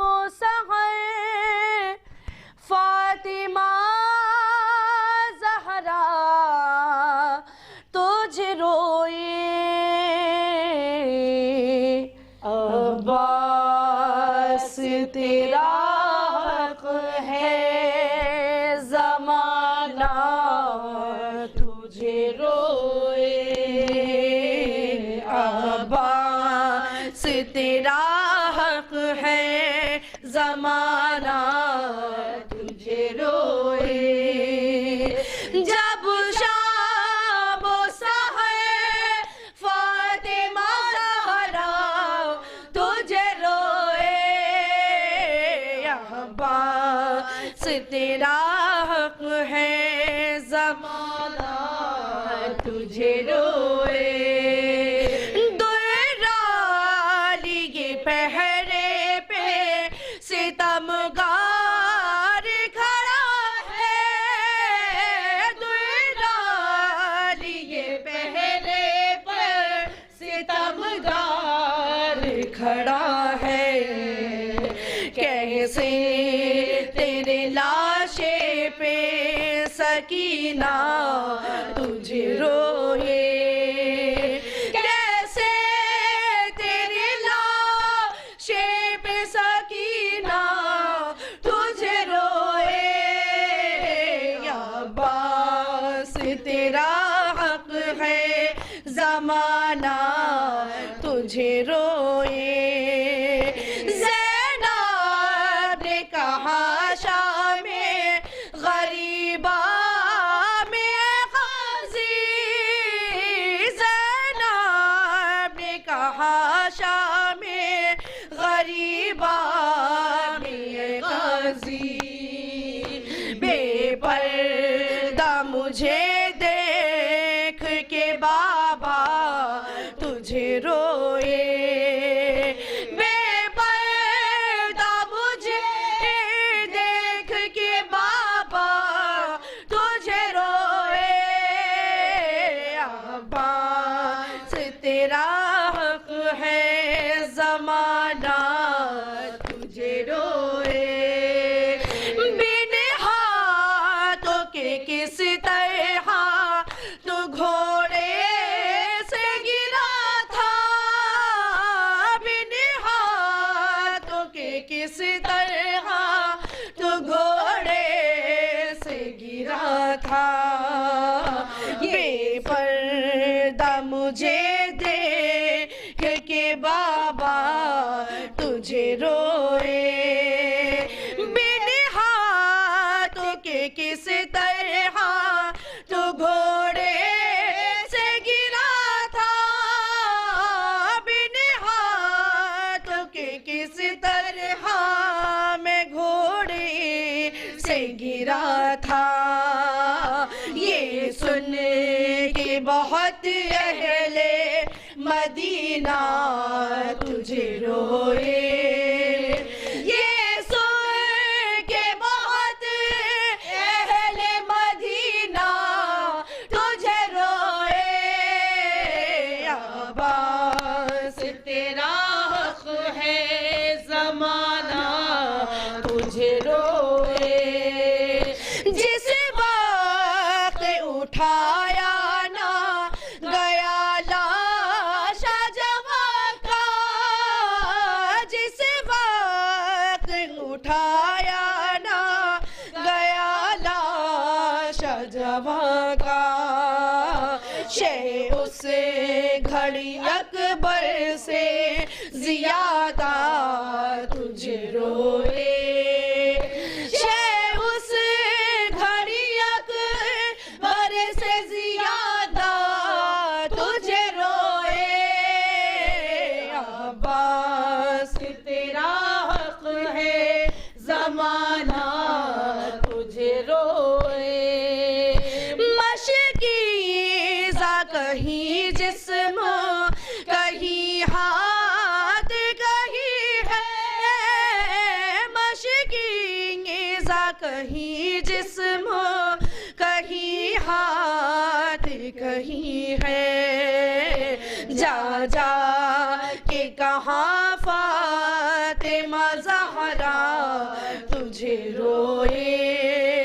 و سحر فاطمہ زہرا تجھ روئے عباس تیرا حق ہے زمانہ تجھے روئے عباس تیرا حق ہے زمانہ تجھے روئے جب شام و سحر فاطمہ زہرا تجھے روئے عباس تیرا حق ہے زمانہ تجھے روئے درالی پہرے پہ ستمگار کھڑا ہے درالی پہرے پر ستمگار کھڑا ہے کیسے تیرے لاشے پہ سکینہ تجھ روئے کیسے تیرے لاشے پہ سکینہ تجھ روئے عباس تیرا حق ہے زمانہ تجھ روئے زینب نے کہا شام غریبہ میں غازی زینب نے کہا شام غریبہ میں غازی بے پردہ مجھے دیکھ کے بابا تجھے روئے بے پردہ مجھے دیکھ کے بابا تجھے روئے عباس تیرا حق ہے زمانہ تجھے روئے بن ہاتھوں کے کس طرح تو گھوڑے سے گرا تھا بن ہاتھوں کے کس طرح تو گھوڑے سے گرا تھا بے پردہ مجھے دیکھ کے بابا تجھے روئے بن ہاتھوں کے کس طرح تو گھوڑے سے گرا تھا بن ہاتھوں کے کس طرح میں گھوڑے سے گرا تھا یہ سن کے بہت اہل مدینہ تجھے روئے یہ سن کے بہت اہل مدینہ تجھے روئے عباس تیرا حق ہے زمانہ تجھے روئے جس وقت اٹھایا نہ گیا لاش جوان کا جس وقت اٹھایا نہ گیا لاش جوان کا شہ اس گھڑی اکبر سے زیادہ تجھے روئے شہ اس گھڑی اکبر سے زیادہ تجھے روئے عباس تیرا حق ہے زمانہ تجھے روئے مشکیزہ کہیں جسم کہیں ہاتھ کہیں ہے مشکیزہ کہیں جسم کہیں ہاتھ کہیں ہے جا جا کے کہاں فاطمہ زہرا تجھے روئے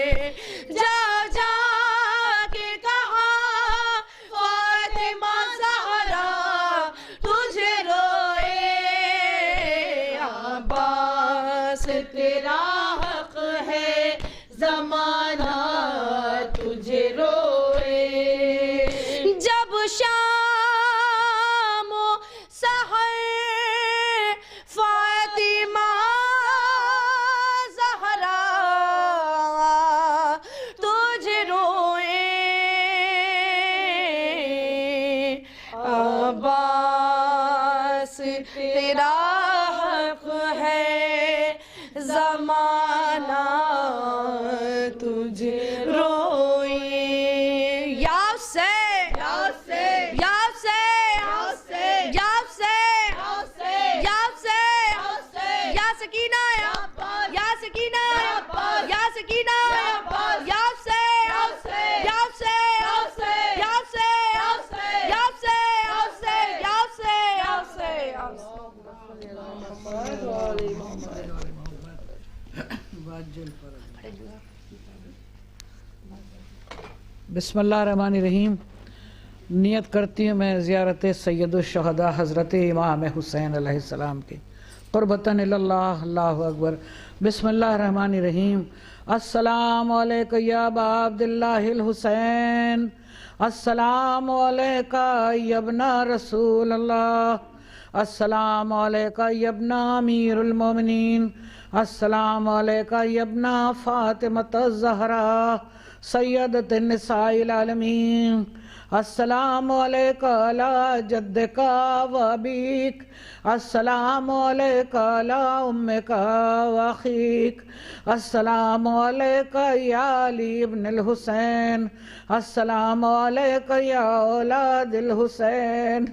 سکینہ یا سے یا سے یا سے یا سے یا سے یا سے یا سے بسم اللہ الرحمن الرحیم. نیت کرتی ہوں میں زیارت سید الشہداء حضرت امام حسین علیہ السلام کی قربتاً اللہ. اللہ اکبر. بسم اللہ الرحمن الرحیم. السلام علیکم یا ابا عبداللہ الحسین. السلام علیکم یا ابن رسول اللہ. السلام علیکم یا ابن امیر المومنین. السلام علیکم یا ابن فاطمۃ الزہرا سیدۃ النساء العالمین. السلام علیکم علی جدک و ابیک. السلام علیکم علی امک و اخیک. السلام علیکم یا علی ابن الحسین. السلام علیکم یا اولاد الحسین.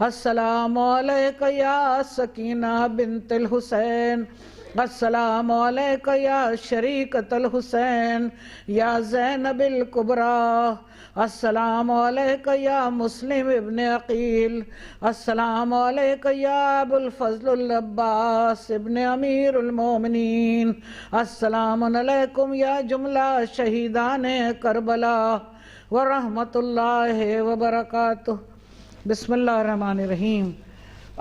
السلام علیکم یا سکینہ بنت الحسین. السلام علیکم یا شریکۃ الحسین یا زینب الکبریٰ. السلام علیکم یا مسلم ابن عقیل. السلام علیکم یا ابو الفضل العباس ابن امیر المومنین. السلام علیکم یا جملہ شہیدان کربلا ورحمۃ اللہ وبرکاتہ. بسم اللہ الرحمن الرحیم.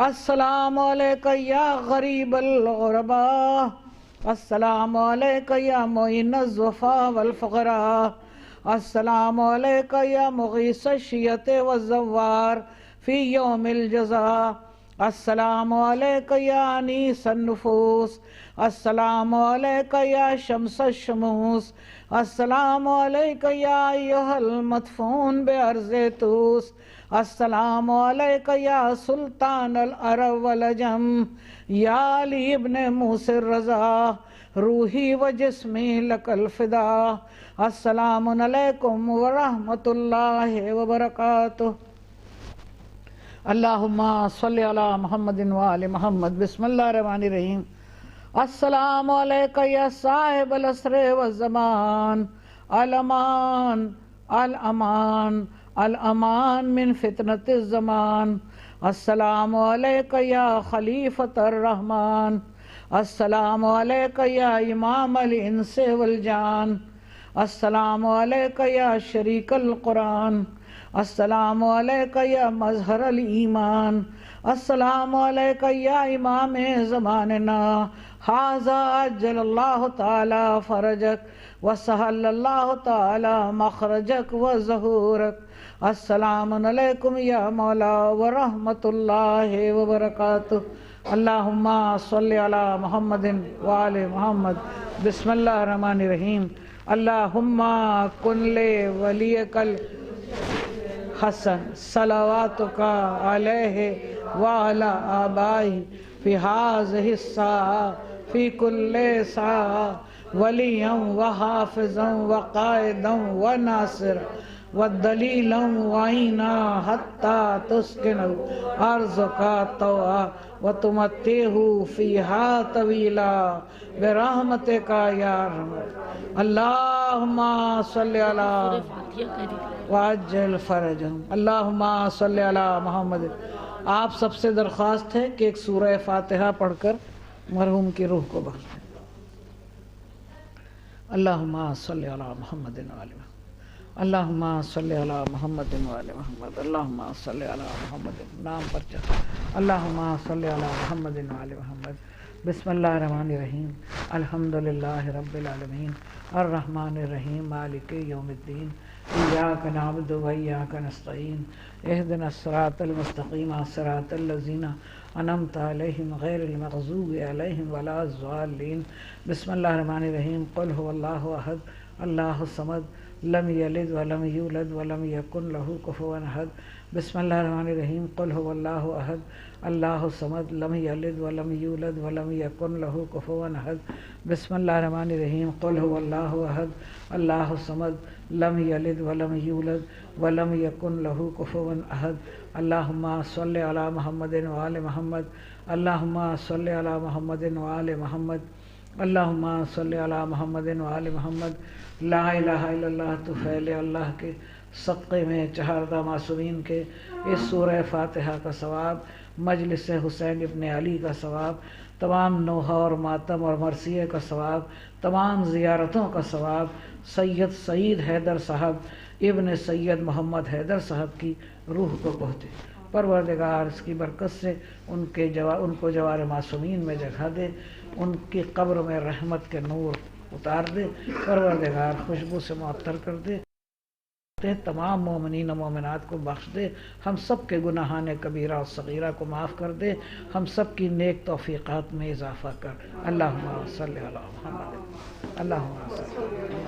السلام علیکم یا غریب الغرباء. السلام علیکم یا معین الضعفاء والفقراء. السلام علیکم یا مغیث الشیعۃ والزوار فی یوم الجزاء. السلام علیکم یا انیس النفوس. السلام علیکم یا شمس الشموس. السلام علیکم یا ایھا المدفون بارض طوس. السلام علیکم یا سلطان العرب والعجم یا علی ابن موسی الرضا روحی و جسمی لک الفدا. السلام علیکم ورحمۃ اللہ وبرکاتہ. اللہم صلی علی محمد وآل محمد. بسم اللہ الرحمن الرحیم. السلام علیکم یا صاحب العصر والزمان. الامان الامان الامان من فتنة الزمان. السلام علیکم یا خلیفۃ الرحمن. السلام علیکم یا امام الانس والجان. السلام علیکم یا شریک القرآن. السلام علیکم یا مظہر الایمان. السلام علیکم یا امام زماننا. ھذا عجل اللہ تعالی فرجک وسہل اللہ تعالی مخرجک وظہورک. السلام علیکم یا مولا ورحمۃ اللہ وبرکاتہ. اللہم صلی علی محمد وآل محمد. بسم اللہ الرحمن الرحیم. اللہم کن لے ولیک الحسن صلواتک علیہ وعلی آبائہ فی ہذہ الساعہ فی کل ساعہ ولیا وحافظا وقائدا وناصرا والدلیل وعینا حتی تسکن ارضک طوعا وتمتعہ فیہا طویلا برحمتک یا ارحم. اللہم صلی علی وعجل فرجہم. اللہم صلی علی محمد. آپ سب سے درخواست ہے کہ ایک سورہ فاتحہ پڑھ کر مرحوم کی روح کو بخش دیں. اللہم صلی علی محمد وآل محمد. اللہم صلی علی محمد وآل محمد. اللہم صلی علی محمد. نام پر چل. اللہم صلی علی محمد وآل محمد. بسم اللہ الرحمن الرحیم. الحمدللہ رب العالمین الرحمن الرحیم مالک یوم الدین. ایاک نعبد و ایاک نستعین. اہدنا الصراط المستقیم صراط الذین انعمت علیہم غیر المغضوب علیہم ولا الضالین. بسم اللہ الرحمن الرحیم. قل هو اللہ احد اللہ الصمد لم یلد ولم یولد ولم یکن لہ کفوا احد. بسم اللہ الرحمن الرحیم. قل هو اللہ احد اللہ الصمد لم یلد ولم یولد ولم یکن لہ کفوا احد. بسم اللہ الرحمن الرحیم. قل هو اللہ احد اللہ الصمد لم یلد ولم یولد ولم یکن لہ کفوا احد. اللہم صلی علی محمد وآل محمد. اللہم صلی علی محمد وآل محمد. اللہم صلی علی محمد و آل محمد. لا الہ الا اللہ طفیل اللہ کے صدقے میں چہاردہ معصومین کے اس سورہ فاتحہ کا ثواب، مجلس حسین ابن علی کا ثواب، تمام نوحہ اور ماتم اور مرثیے کا ثواب، تمام زیارتوں کا ثواب سید سعید حیدر صاحب ابن سید محمد حیدر صاحب کی روح کو پہنچے. پروردگار اس کی برکت سے ان کو جوار معصومین میں جگہ دے، ان کی قبر میں رحمت کے نور اتار دے. پروردگار خوشبو سے معطر کر دے، تمام مومنین و مومنات کو بخش دے، ہم سب کے گناہان کبیرہ اور صغیرہ کو معاف کر دے، ہم سب کی نیک توفیقات میں اضافہ کر. اللہم صلی علی محمد. اللہم صلی